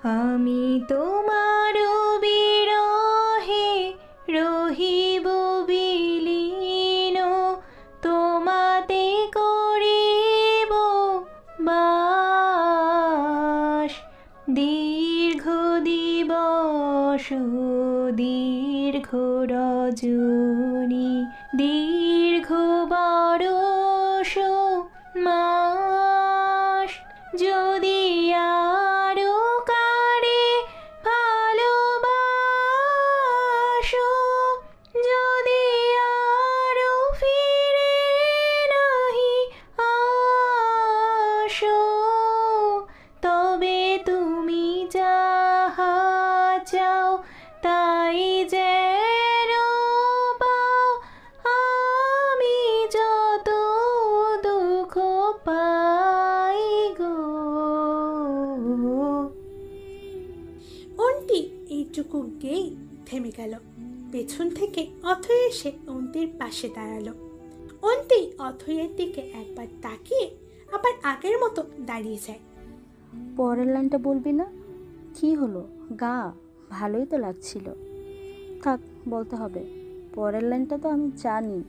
আমি তোমার বিরহে রহিব বিলীন, তোমাতে করিব বাস। দীর্ঘ দিবস দীর্ঘ রজনী, দীর্ঘ বরষ মাস। যদি আরো কারে ভালোবাসো, যদি আরো ফিরে নাহি আসো, তবে তুমি যাহা চাও তাই যেন পাও। আমি যত দুঃখ পাই গো। অন্তি এইটুকু গেই থেমে গেল। পেছন থেকে অথৈ এসে অন্তির পাশে দাঁড়ালো। অন্তি অথৈয়ের দিকে একবার তাকিয়ে আবার আগের মতো দাঁড়িয়ে যায়। পরের লাইনটা বলবি না? কি হলো গা? ভালোই তো লাগছিল। থাক, বলতে হবে। পরের লাইনটা তো আমি জানি।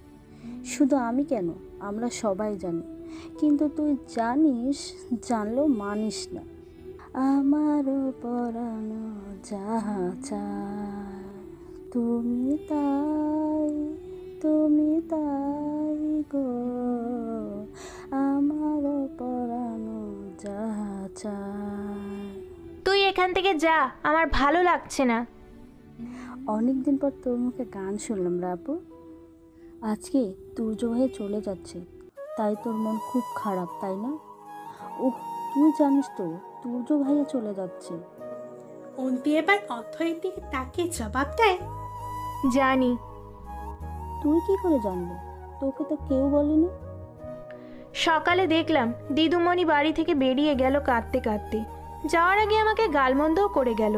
শুধু আমি কেন, আমরা সবাই জানি। কিন্তু তুই জানিস, জানলেও মানিস না। আমারও পরানো যাহা চায়, তুমি তাই, তুমি তাই গো। আমারও পরানো যাহা চায়। তুই এখান থেকে যা, আমার ভালো লাগছে না। অনেকদিন পর তোর মুখে গান শুনলাম রে আপু। আজকে তুর্য হয়ে চলে যাচ্ছে, তাই তোর মন খুব খারাপ, তাই না? ওহ, তুই জানিস তো তুর্য ভাইয়া চলে যাচ্ছে। অন্তি এবার অথৈয়ের দিকে তাকিয়ে জবাব দেয়, জানি। তুই কি করে জানলি? তোকে তো কেউ বলেনি। সকালে দেখলাম দিদুমণি বাড়ি থেকে বেরিয়ে গেল কাঁদতে কাঁদতে। যাওয়ার আগে আমাকে গালমন্দও করে গেল।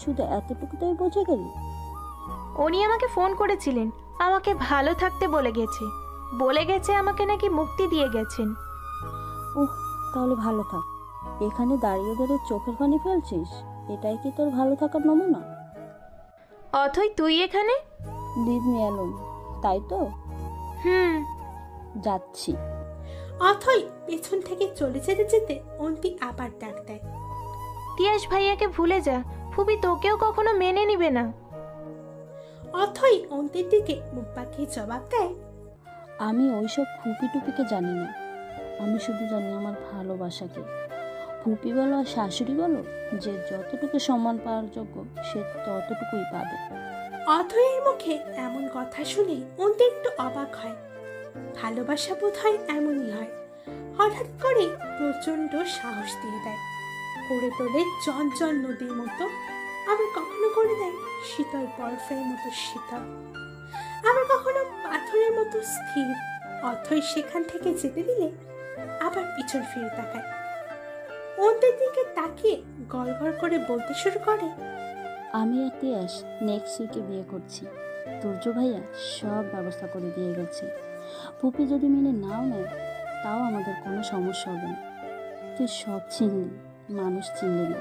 শুধু এতটুকুটাই বুঝে গেলি? উনি আমাকে ফোন করেছিলেন, আমাকে ভালো থাকতে বলে গেছে। বলে গেছে আমাকে নাকি মুক্তি দিয়ে গেছেন। ওহ, তাহলে ভালো থাক। এখানে দাঁড়িয়ে দাঁড়িয়ে চোখের পানি ফেলছিস? এটাই কি তোর ভালো থাকার নমুনা? অথই তুই এখানে? লিভ মি অ্যালোন, তাই তো? হুম। যাচ্ছি। অথৈ পেছন থেকে চলে যেতে যেতে অন্তি আবার ডাক দেয়, তিয়াস ভাইয়াকে ভুলে যা, ফুবি তোকেও কখনো মেনে নিবে না। অথৈ অন্তির দিকে মুখ বাঁকিয়ে জবাব দেয়, আমি ওইসব ফুপি টুপিকে জানি না। আমি শুধু জানি আমার ভালোবাসাকে। ফুপি বলো আর শাশুড়ি বলো, যে যতটুকু সম্মান পাওয়ার যোগ্য সে ততটুকুই পাবে। অথৈয়ের মুখে এমন কথা শুনে অন্তি একটু অবাক হয়। ভালোবাসা বোধ হয় এমনই হয়, হঠাৎ করে প্রচন্ড সাহস দিয়ে দেয়, করে তোলে চঞ্চল নদীর মতো, আবার কখনো করে দেয় শীতল বরফের মতো শীতল, আবার কখনো পাথরের মতো স্থির। অথৈ সেখান থেকে যেতে দিলে আবার পিছন ফিরে তাকায়। অন্তের দিকে তাকিয়ে গড়গড় করে বলতে শুরু করে, আমি আর তিয়াস নেক্সট উইকে বিয়ে করছি। তুর্য ভাইয়া সব ব্যবস্থা করে দিয়ে গেছে। ফুপি যদি মেনে নাও নেয় তাও আমাদের কোনো সমস্যা হবে না। তুই সব চিনলি, মানুষ চিনলি না।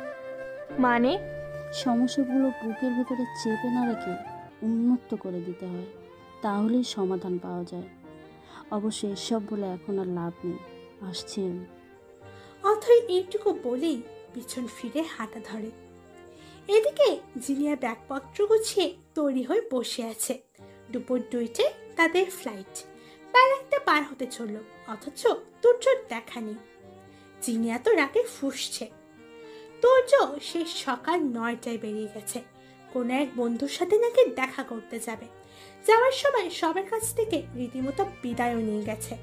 মানে? সমস্যাগুলো বুকের ভেতরে চেপে না রেখে উন্মুক্ত করে দিতে হয়, তাহলেই সমাধান পাওয়া যায়। অবশ্য এসব বলে এখন আর লাভ নেই, আসছি আমি। অথৈ এইটুকু বলেই পিছন ফিরে হাঁটা ধরে। এদিকে জিনিয়া ব্যাগপত্র গুছিয়ে তৈরি হয়ে বসে আছে। দুপুর 2টে তাদের ফ্লাইট। বেলা 1টা পার হতে চলল, অথচ তুর্যর দেখা নেই। জিনিয়া তো রাগে ফুঁসছে। তুর্য সে সকাল 9টায় বেরিয়ে গেছে, কোনো এক বন্ধুর সাথে নাকি দেখা করতে যাবে। যাওয়ার সময় সবার কাছ থেকে রীতিমতো বিদায়ও নিয়ে গেছে।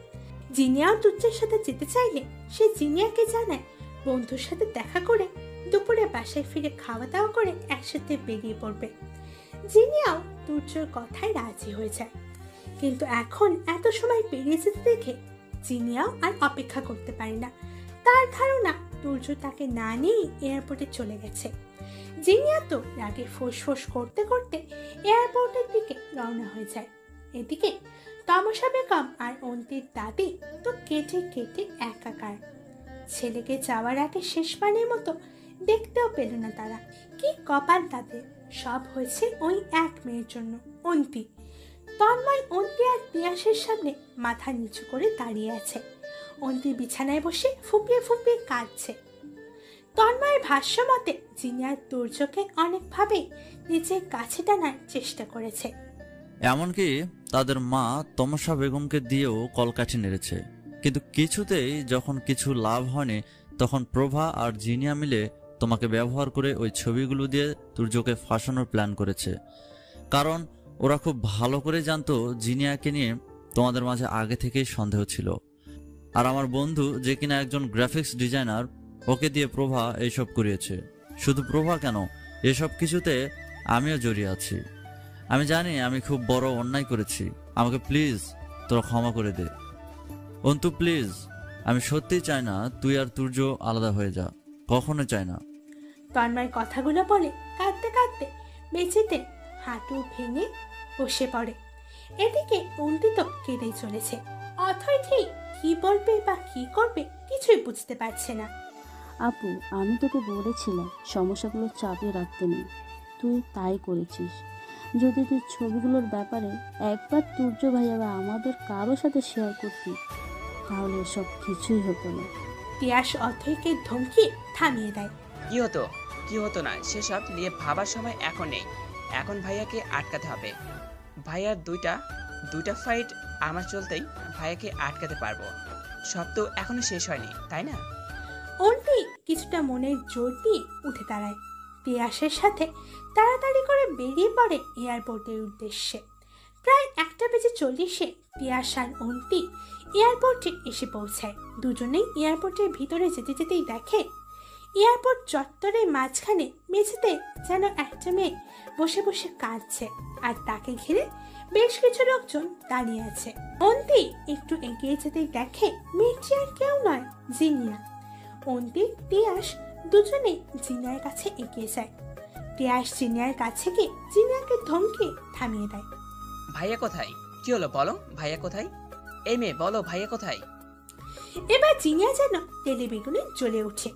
জিনিয়াও তুর্যের সাথে যেতে চাইলে সে জিনিয়াকে জানায় বন্ধুর সাথে দেখা করে দুপুরে বাসায় ফিরে খাওয়া দাওয়া করে একসাথে বেরিয়ে পড়বে। জিনিয়াও তুর্যর কথায় রাজি হয়ে যায়, কিন্তু এখন এত সময় পেরিয়ে যেতে দেখে জিনিয়াও আর অপেক্ষা করতে পারে না। তার ধারণা তুর্য তাকে না নিয়ে এয়ারপোর্টে চলে গেছে। জিনিয়া তো রাগে ফোঁস করতে করতে এয়ারপোর্টের দিকে রওনা হয়ে যায়। এদিকে তমসা বেগম আর অন্তির দাদি তো কেটে কেটে একাকার। ছেলেকে যাওয়ার আগে শেষবারের মতো দেখতেও পেল না তারা। কি কপাল তাদের, সব হয়েছে ওই এক মেয়ের জন্য, অন্তি। তন্ময় অন্তি আর তিয়াসের সামনে মাথা নিচু করে দাঁড়িয়ে আছে। অন্তি বিছানায় বসে ফুপিয়ে ফুপিয়ে কাঁদছে। তন্ময়ের ভাষ্য মতে জিনিয়ার তুর্যকে অনেকভাবে নিজের কাছে টানার চেষ্টা করেছে। এমনকি তাদের মা তমসা বেগমকে দিয়েও কলকাঠি নেড়েছে, কিন্তু কিছুতেই যখন কিছু লাভ হয়নি তখন প্রভা আর জিনিয়া মিলে তোমাকে ব্যবহার করে ওই ছবিগুলো দিয়ে তুর্যকে ফাঁসানোর প্ল্যান করেছে। কারণ ওরা খুব ভালো করে জানতো জিনিয়াকে নিয়ে তোমাদের মাঝে আগে থেকেই সন্দেহ ছিল। আর আমার বন্ধু যে কিনা একজন গ্রাফিক্স ডিজাইনার, ওকে দিয়ে প্রভা এইসব করিয়েছে। শুধু প্রভা কেন, এসব কিছুতে আমিও জড়িয়ে আছি। আমি জানি আমি খুব বড় অন্যায় করেছি, আমাকে প্লিজ তোরা ক্ষমা করে দে। অন্তু প্লিজ, আমি সত্যিই চাই না তুই আর তুর্য আলাদা হয়ে যা, কখনো চাই না। তন্ময় কথাগুলো বলে কাঁদতে কাঁদতে মেঝেতে হাঁটু ভেঙে বসে পড়ে। এদিকে অন্তি তো কেঁদেই চলেছে। অথই ঠিক কি বলবে বা কি করবে কিছুই বুঝতে পারছে না। আপু, আমি তোকে বলেছিলাম সমস্যাগুলো চাপিয়ে রাখতে নেই, তুই তাই করেছিস। যদি তুই ছবিগুলোর ব্যাপারে একবার তুর্য ভাইয়া বা আমাদের কারোর সাথে শেয়ার করতি তাহলে এসব কিছুই হতো না। তিয়াস অথইকে ধমকি থামিয়ে দেয়। কি হতো না সেসব নিয়ে ভাবার সময় এখন নেই। এখন ভাইয়াকে আটকাতে হবে। ভাইয়ার দুইটা ফাইট আমার চলতেই ভাইয়াকে আটকাতে পারবো। সব তো এখনো শেষ হয়নি, তাই না? অন্তি কিছুটা মনের জোর দিয়ে উঠে দাঁড়ায়। তিয়াসের সাথে তাড়াতাড়ি করে বেরিয়ে পড়ে এয়ারপোর্টের উদ্দেশ্যে। প্রায় 1:40 তিয়াস আর অন্তি এয়ারপোর্টে এসে পৌঁছায়। দুজনেই এয়ারপোর্টের ভিতরে যেতে যেতেই দেখে এয়ারপোর্ট চত্বরের মাঝখানে মেঝেতে যেন একটা মেয়ে বসে বসে কাঁদছে, আর তাকে ঘিরে বেশ কিছু লোকজন দাঁড়িয়ে আছে। অন্তি একটু এগিয়ে যেতেই দেখে মেয়েটি আর কেউ নয়, জিনিয়া। অন্তি তিয়াস দুজনে জিনিয়ার কাছে এগিয়ে যায়। তিয়াস জিনিয়ার কাছে গিয়ে জিনিয়াকে ধমকে থামিয়ে দেয়। ভাইয়া কোথায়? কি হলো বলো, ভাইয়া কোথায়? এই মেয়ে বলো, ভাইয়া কোথায়? এবার জিনিয়া যেন তেলে বেগুনে জ্বলে ওঠে।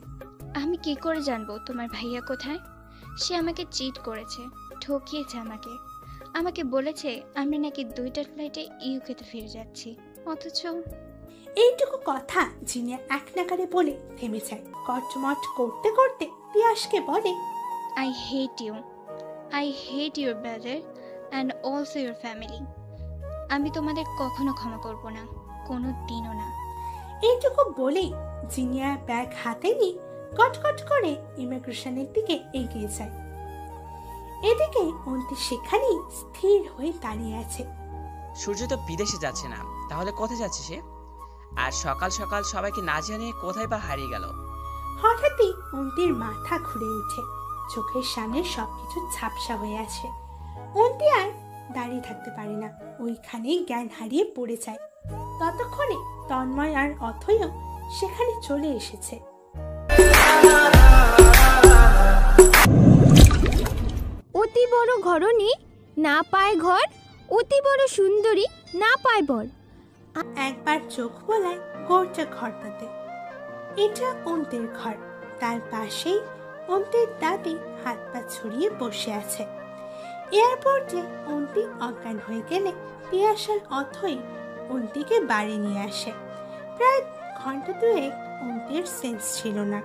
আমি কি করে জানবো তোমার ভাইয়া কোথায়? সে আমাকে চিট করেছে, ঠকিয়েছে আমাকে বলেছে আমরা নাকি 2টা ফ্লাইটে ইউকেতে ফিরে যাচ্ছি, অথচ এইটুকু কথা জিনিয়া এক নাগারে বলে থেমে যায়। কটমট করতে করতে তিয়াসকে বলে, I hate your brother and also your family. আমি তোমাদের কখনো ক্ষমা করব না, কোনো দিনও না। এইটুকু বলেই জিনিয়া ব্যাগ হাতে নিয়ে কটকট করে ইমিগ্রেশনের দিকে এগিয়ে যায়। এদিকে অন্তি সেখানেই স্থির হয়ে দাঁড়িয়ে আছে। সূর্য তো বিদেশে যাচ্ছে না, তাহলে কোথায় যাচ্ছে সে? আর সকাল সকাল সবাইকে না জানিয়ে কোথায় বা হারিয়ে গেল? হঠাৎই অন্তির মাথা ঘুরে ওঠে, চোখের সামনে সবকিছু ঝাপসা হয়ে আছে। অন্তি আর দাঁড়িয়ে থাকতে পারে না, ওইখানেই জ্ঞান হারিয়ে পড়ে যায়। ততক্ষণে তন্ময় আর অথৈও সেখানে চলে এসেছে। অতি বড় ঘরণী না পায় ঘর, অতি বড় সুন্দরী না পায় বর। একবার চোখ বোলায় গোটা ঘরটাতে। এটা অন্তের ঘর, তার পাশেই অন্তের দাদি হাত পা ছড়িয়ে বসে আছে। এয়ারপোর্টে অন্তি অজ্ঞান হয়ে গেলে তিয়াস আর অথই অন্তিকে বাড়ি নিয়ে আসে। প্রায় ঘন্টা দুয়েক অন্তির সেন্স ছিল না।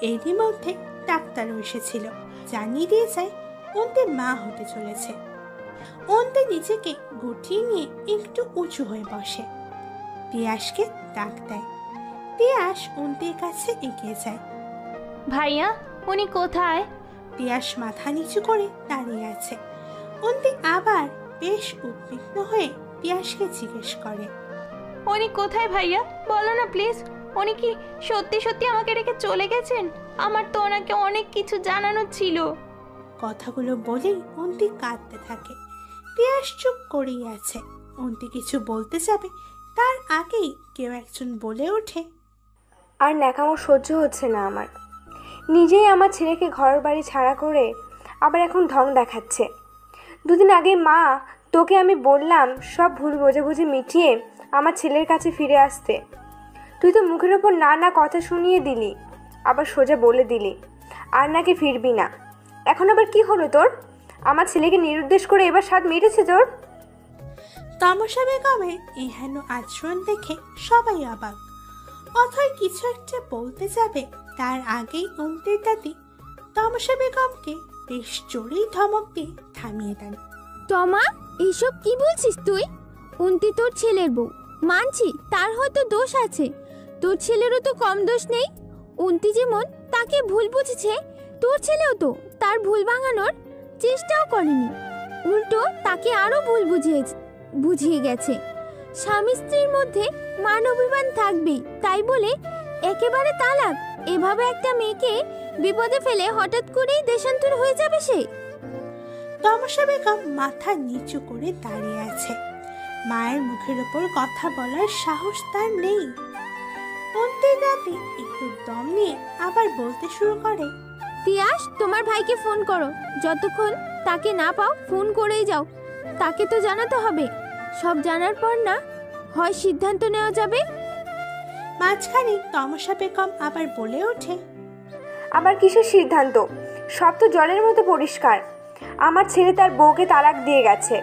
এরই মধ্যে ডাক্তারও এসেছিল, জানিয়ে দিয়ে যায় অন্তি মা হতে চলেছে। অন্তি নিজেকে গুটিয়ে নিয়ে একটু উঁচু হয়ে বসে। তিয়াসকে ডাক দেয়। তিয়াস অন্তির কাছে এগিয়ে যায়। ভাইয়া, উনি কোথায়? তিয়াস মাথা নিচু করে দাঁড়িয়ে আছে। অন্তি আবার বেশ উদ্বিগ্ন হয়ে তিয়াসকে জিজ্ঞেস করে, উনি কোথায় ভাইয়া? বলো না প্লিজ। উনি কি সত্যি সত্যি আমাকে রেখে চলে গেছেন? আমার তো ওনাকে অনেক কিছু জানানো ছিল। কথাগুলো বলেই অন্তি কাঁদতে থাকে। তিয়াস চুপ করেই আছে। অন্তি কিছু বলতে যাবে, তার আগেই কেউ একজন বলে ওঠে, আর ন্যাকামো সহ্য হচ্ছে না আমার। নিজেই আমার ছেলেকে ঘর বাড়ি ছাড়া করে আবার এখন ঢং দেখাচ্ছে। দুদিন আগে মা তোকে আমি বললাম সব ভুল বোঝাবুঝি মিটিয়ে আমার ছেলের কাছে ফিরে আসতে। তুই তো মুখের ওপর না না কথা শুনিয়ে দিলি, আবার সোজা বলে দিলি আর নাকি ফিরবি না। এখন আবার কি হলো তোর? আমার ছেলেকে নিরুদ্দেশ করে এবার স্বাদ মিটেছে তোর? তমসা বেগমের এহেন আচরণ দেখে সবাই অবাক। অথয় কিছু একটা বলতে যাবে তার আগেই অন্তের দাদি তমসা বেগমকে বেশ জোরেই ধমক দিয়ে থামিয়ে দেন। তমা, এইসব কি বলছিস তুই? অন্তি তোর ছেলের বউ, মানছি তার হয়তো দোষ আছে, তোর ছেলেরও তো কম দোষ নেই। অন্তি যেমন তাকে ভুল বুঝেছে, তোর ছেলেও তো তার ভুল ভাঙানোর চেষ্টাও করেনি, উল্টো তাকে আরো ভুল বুঝিয়ে গেছে। স্বামী স্ত্রীর মধ্যে মান অভিমান থাকবেই, তাই বলে একেবারে তালাক? এভাবে একটা মেয়েকে বিপদে ফেলে হঠাৎ করেই দেশান্তর হয়ে যাবে সে? তমসা বেগম মাথা নিচু করে দাঁড়িয়ে আছে। মায়ের মুখের ওপর কথা বলার সাহস তার নেই। অন্তের দাদি একটু দম নিয়ে আবার বলতে শুরু করে, তিয়াস, তোমার ভাইকে ফোন করো, যতক্ষণ তাকে না পাও ফোন করেই যাও, তাকে তো জানাতে হবে। সব জানার পর না হয় সিদ্ধান্ত নেওয়া যাবে। মাঝখানে তমসা বেগম আবার বলে ওঠে, আবার কিসের সিদ্ধান্ত? সব তো জলের মতো পরিষ্কার। আমার ছেলে তার বউকে তালাক দিয়ে গেছে,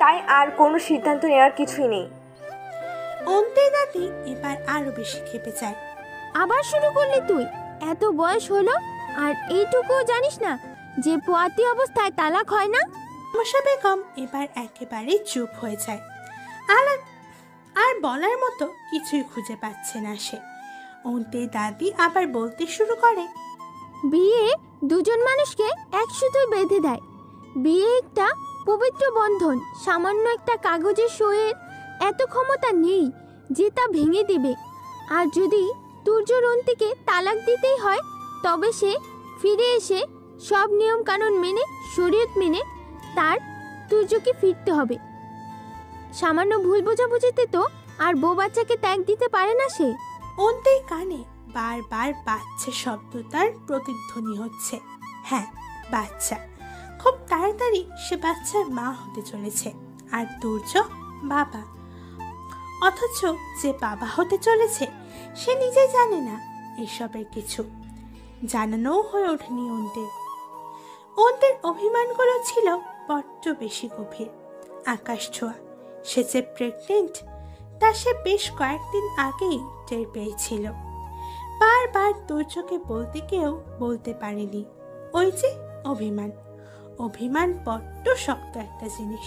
তাই আর কোনো সিদ্ধান্ত নেওয়ার কিছুই নেই। অন্তের দাদি এবার আরো বেশি ক্ষেপে যায়। আবার শুরু করলি তুই? এত বয়স হলো আর এইটুকুও জানিস না যে পোয়াতি অবস্থায় তালাক হয় না? তমসা বেগম এবার একেবারে চুপ হয়ে যায়। আর বলার মতো কিছুই খুঁজে পাচ্ছে না সে। অন্তের দাদি আবার বলতে শুরু করে, বিয়ে দুজন মানুষকে এক সুতোয় বেঁধে দেয়। বিয়ে একটা পবিত্র বন্ধন, সামান্য একটা কাগজের সইয়ের এত ক্ষমতা নেই যে তা ভেঙে দেবে। আর যদি তুর্যর অন্তিকে তালাক দিতেই হয়, তবে সে ফিরে এসে সব নিয়ম কানুন মেনে, শরীয়ত মেনে তার তুর্যকে ফিরতে হবে। সামান্য ভুল বোঝাবুঝিতে তো আর বউ বাচ্চাকে ত্যাগ দিতে পারে না সে। অন্তের কানে বারবার বাচ্চা শব্দ তার প্রতিধ্বনি হচ্ছে। হ্যাঁ, বাচ্চা। খুব তাড়াতাড়ি সে বাচ্চার মা হতে চলেছে, আর তুর্য বাবা। অথচ যে বাবা হতে চলেছে সে নিজে জানে না এসবের কিছু, জানানোও হয়ে ওঠেনি অন্তের অভিমানগুলো ছিল বড্ড বেশি গভীর, আকাশ ছোঁয়া। সে যে প্রেগনেন্ট তা সে বেশ কয়েকদিন আগেই টের পেয়েছিল। বারবার তুর্যকে বলতে গিয়েও বলতে পারেনি। ওই যে অভিমান বড্ড শক্ত একটা জিনিস।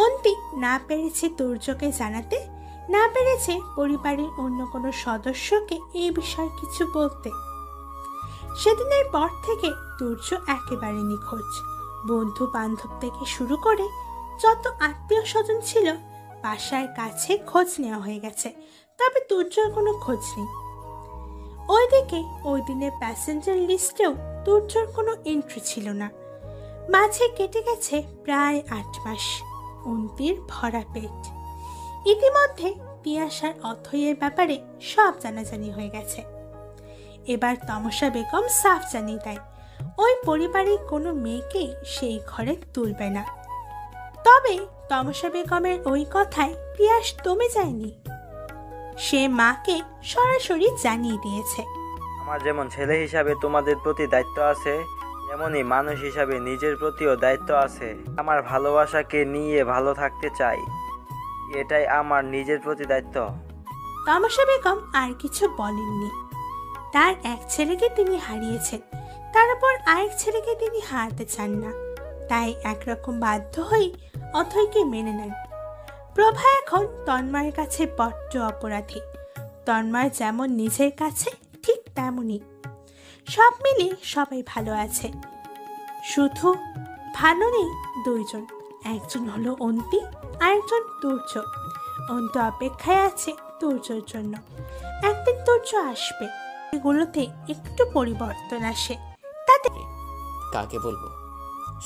অন্তি না পেরেছে তুর্যকে জানাতে, না পেরেছে পরিবারের অন্য কোনো সদস্যকে এই বিষয়ে কিছু বলতে। সেদিনের পর থেকে তুর্য একেবারে নিখোঁজ। বন্ধু বান্ধব থেকে শুরু করে যত আত্মীয় স্বজন ছিল বাসার কাছে খোঁজ নেওয়া হয়ে গেছে, তবে তুর্যর কোনো খোঁজ নেই। ওইদিকে ওই দিনের প্যাসেঞ্জার লিস্টেও তুর্যর কোনো এন্ট্রি ছিল না। মাঝে কেটে গেছে প্রায় 8 মাস। অন্তির ভরা পেট। ইতিমধ্যে তিয়াসার অথয়ের ব্যাপারে সব জানাজানি হয়ে গেছে। এবার তমসা বেগম সাফ জানিয়ে দেয় ওই পরিবারের কোনো মেয়েকেই সেই ঘরে তুলবে না। তবে তমসা বেগমের ওই কথায় পিয়াস দমে যায়নি। সে মাকে সরাসরি জানিয়ে দিয়েছে, আমার যেমন ছেলে হিসাবে তোমাদের প্রতি দায়িত্ব আছে, তেমনি মানুষ হিসাবে নিজের প্রতিও দায়িত্ব আছে। আমার ভালোবাসাকে নিয়ে ভালো থাকতে চাই, এটাই আমার নিজের প্রতি দায়িত্ব। তমসা বেগম আর কিছু বলেননি। তার এক ছেলেকে তিনি হারিয়েছেন, তারপর আরেক ছেলেকে তিনি হারাতে চান না, তাই একরকম বাধ্য হয়ে অথয়কে মেনে নেন। প্রভা এখন তন্ময়ের কাছে বড্ড অপরাধী। তন্ময় যেমন নিজের কাছে, ঠিক তেমনই। সব মিলে সবাই ভালো আছে, শুধু ভালো নেই দুইজন। একজন হলো অন্তি, আরেকজন তুর্য। অন্ত অপেক্ষায় আছে তুর্যর জন্য। একদিন তুর্য আসবে, এগুলোতে একটু পরিবর্তন আসে। তাতে কাকে বলবো?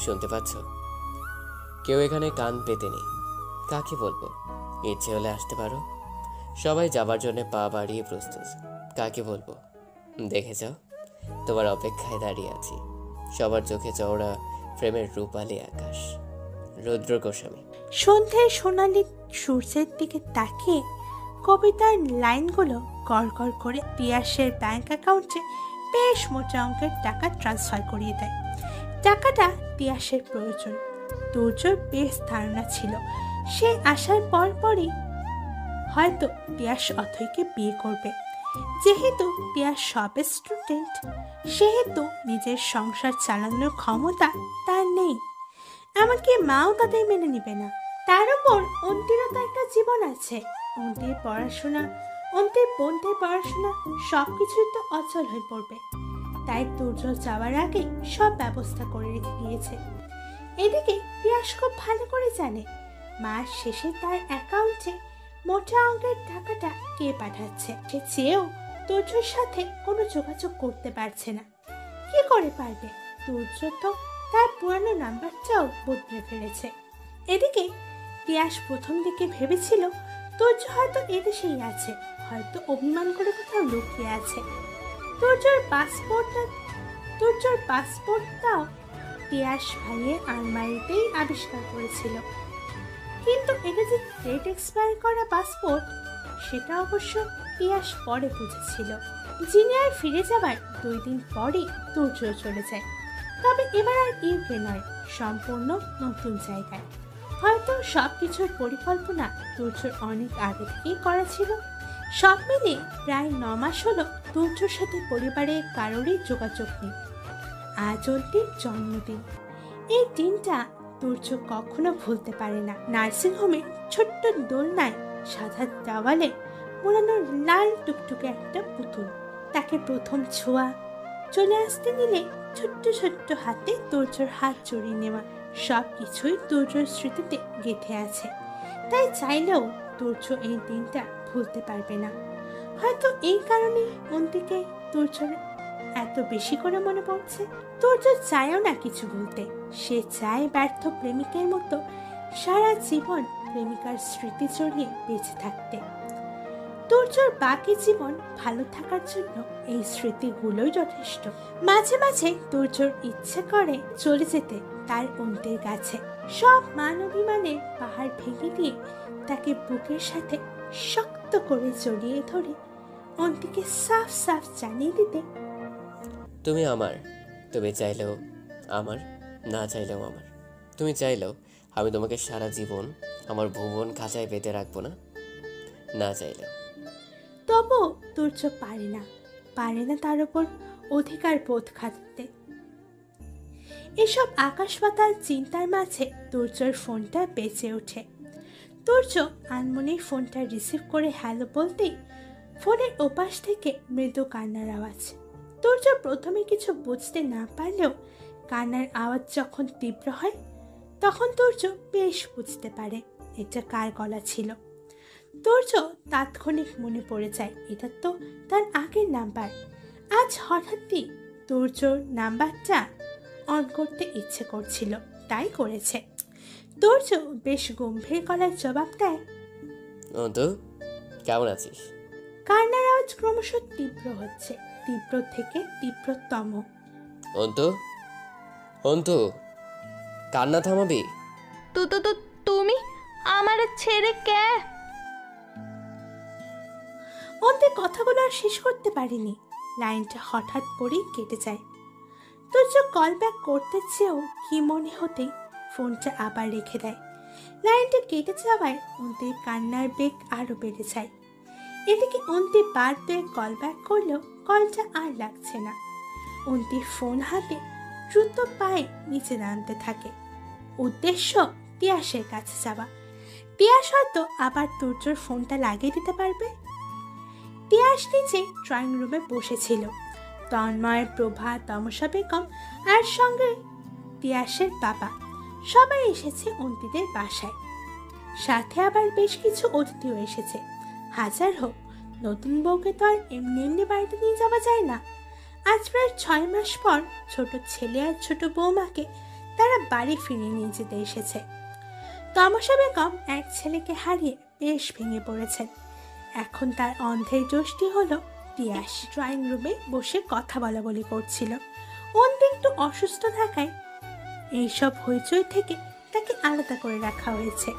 শুনতে পাচ্ছ? কেউ এখানে কান পেতে নেই। কাকে বলবো? ইচ্ছে হলে আসতে পারো। সবাই যাবার জন্য পা বাড়িয়ে প্রস্তুত। কাকে বলবো? দেখে যাও, তোমার অপেক্ষায় দাঁড়িয়ে আছি। সবার চোখে চওড়া প্রেমের রূপালী আকাশ। রুদ্র গোস্বামী। সন্ধ্যের সোনালি সূর্যের দিকে তাকিয়ে কবিতার লাইনগুলো গড় গড় করে পিয়াসের ব্যাংক অ্যাকাউন্টে বেশ মোটা অঙ্কের টাকা ট্রান্সফার করিয়ে দেয়। টাকাটা তিয়াসের প্রয়োজন। তুর্যর বেশ ধারণা ছিল সে আসার পরই হয়তো তিয়াস অথৈকে বিয়ে করবে। যেহেতু তিয়াস সব স্টুডেন্ট, সেহেতু নিজের সংসার চালানোর ক্ষমতা তার নেই, এমনকি মাও তাদের মেনে নিবে না। তার উপর অন্তিরও তো একটা জীবন আছে। অন্তির পড়াশোনা, অন্তির বোনদের পড়াশোনা সবকিছুই তো অচল হয়ে পড়বে। তাই তুর্য যাওয়ার আগে সব ব্যবস্থা করে রেখে দিয়েছে। এদিকে তিয়াস খুব ভালো করে জানে মাস শেষে তার অ্যাকাউন্টে মোটা অঙ্কের টাকাটা কে পাঠাচ্ছে। সে চেয়েও তুর্যর সাথে কোনো যোগাযোগ করতে পারছে না। কি করে পারবে? তুর্য তো তার পুরানো নাম্বারটাও বদলে ফেলেছে। এদিকে তিয়াস প্রথম দিকে ভেবেছিল তুর্য হয়তো এদেশেই আছে, হয়তো অভিমান করে কোথাও লুকিয়ে আছে। তুর্যর পাসপোর্টটাও তিয়াস ভাইয়ের আলমারিতেই আবিষ্কার করেছিল। কিন্তু এটা যে ডেট এক্সপায়ার করা পাসপোর্ট, সেটা অবশ্য তিয়াস পরে বুঝেছিল। জিনিয়ার ফিরে যাবার 2 দিন পরই তুর্য চলে যায়। তবে এবার আর ইউকে নয়, সম্পূর্ণ নতুন জায়গায়। হয়তো সবকিছুর পরিকল্পনা তুর্যর অনেক আগে থেকেই করা ছিল। সব মিলিয়ে প্রায় 9 মাস হলো তুর্যর সাথে পরিবারের কারোরই যোগাযোগ নেই। আজ অন্তির জন্মদিন। এই দিনটা তুর্য কখনো ভুলতে পারে না। নার্সিংহোমে ছোট্ট দোলনায় সাদা দেওয়ালে মোড়ানো লাল টুকটুকে একটা পুতুল, তাকে প্রথম ছোঁয়া, চলে আসতে নিলে ছোট্ট ছোট্ট হাতে তুর্যর হাত জড়িয়ে নেওয়া, সব কিছুই তুর্যর স্মৃতিতে গেঁথে আছে। তাই চাইলেও তুর্য এই দিনটা ভুলতে পারবে না। হয়তো এই কারণে অন্তিকে তুর্যর এত বেশি করে মনে পড়ছে। তুর্য চায়ও না কিছু ভুলতে। সে চায় ব্যর্থ প্রেমিকের মতো সারা জীবন প্রেমিকার স্মৃতি জড়িয়ে বেঁচে থাকতে। তুর্যর বাকি জীবন ভালো থাকার জন্য এই স্মৃতিগুলোই যথেষ্ট। মাঝে মাঝে তুর্যর ইচ্ছে করে চলে যেতে তার অন্তের কাছে, সব মান অভিমানের পাহাড় ভেঙে দিয়ে তাকে বুকের সাথে শক্ত করে জড়িয়ে ধরে অন্তিকে সাফ সাফ জানিয়ে দিতে, তুমি আমার, তুমি চাইলেও আমার, না চাইলেও আমার। তুমি চাইলেও আমি তোমাকে সারা জীবন আমার ভুবন খাঁচায় বেঁধে রাখবো না, না চাইলেও। তবু তুর্য পারে না তার উপর অধিকার বোধ খাটাতে। এসব আকাশ পাতাল চিন্তার মাঝে তুর্যর ফোনটা বেজে ওঠে। তুর্য আনমনেই ফোনটা রিসিভ করে হ্যালো বলতেই ফোনের ওপাশ থেকে মৃদু কান্নার আওয়াজ। তুর্য প্রথমে কিছু বুঝতে না পারলেও কান্নার আওয়াজ যখন তীব্র হয় তখন তুর্য বেশ বুঝতে পারে এটা কার গলা ছিল। তুর্য তাৎক্ষণিক মনে পড়ে যায় এটা তো তার আগের নাম্বার। আজ হঠাৎই তুর্যর নাম্বারটা অন করতে ইচ্ছে করছিল, তাই করেছে। তুর্য বেশ গম্ভীর গলার জবাব দেয়, অন্তু কেমন আছিস? কান্নার আওয়াজ ক্রমশ তীব্র হচ্ছে, তীব্র থেকে তীব্রতম। অন্তু, অন্তু কান্না থামাবি? তুমি আমার ছেড়ে কে? অন্তের কথাগুলো আর শেষ করতে পারিনি, লাইনটা হঠাৎ করেই কেটে যায়। তুর্য কল ব্যাক করতে চেয়েও কি মনে হতেই ফোনটা আবার রেখে দেয়। লাইনটা কেটে যাওয়ায় অন্তির কান্নার বেগ আরো বেড়ে যায়। এদিকে অন্তি বারবার কল ব্যাক করলেও কলটা আর লাগছে না। অন্তির ফোন হাতে দ্রুত পায়ে নিচে নামতে থাকে। উদ্দেশ্য তিয়াসের কাছে যাওয়া। তিয়াস হয়তো আবার তুর্যর ফোনটা লাগিয়ে দিতে পারবে। তিয়াস নিচে ড্রয়িং রুমে বসেছিল। তন্ময়, প্রভা, তমসা বেগম আর সঙ্গে তিয়াসের বাবা সবাই এসেছে অন্তিদের বাসায়। সাথে আবার বেশ কিছু অতিথিও এসেছে। হাজার হোক, নতুন বউকে তো আর এমনি এমনি বাড়িতে নিয়ে যাওয়া যায় না। আজ প্রায় 6 মাস পর ছোট ছেলে আর ছোট বৌমাকে তারা বাড়ি ফিরিয়ে নিয়ে যেতে এসেছে। তমসা বেগম এক ছেলেকে হারিয়ে বেশ ভেঙে পড়েছেন। এখন তার অন্ধের জ্যোষ্ঠী হলো তিয়াস। ড্রয়িং রুমে বসে কথা বলাবলি করছিল। অন্তি একটু অসুস্থ থাকায় এইসব হইচই থেকে তাকে আলাদা করে রাখা হয়েছে।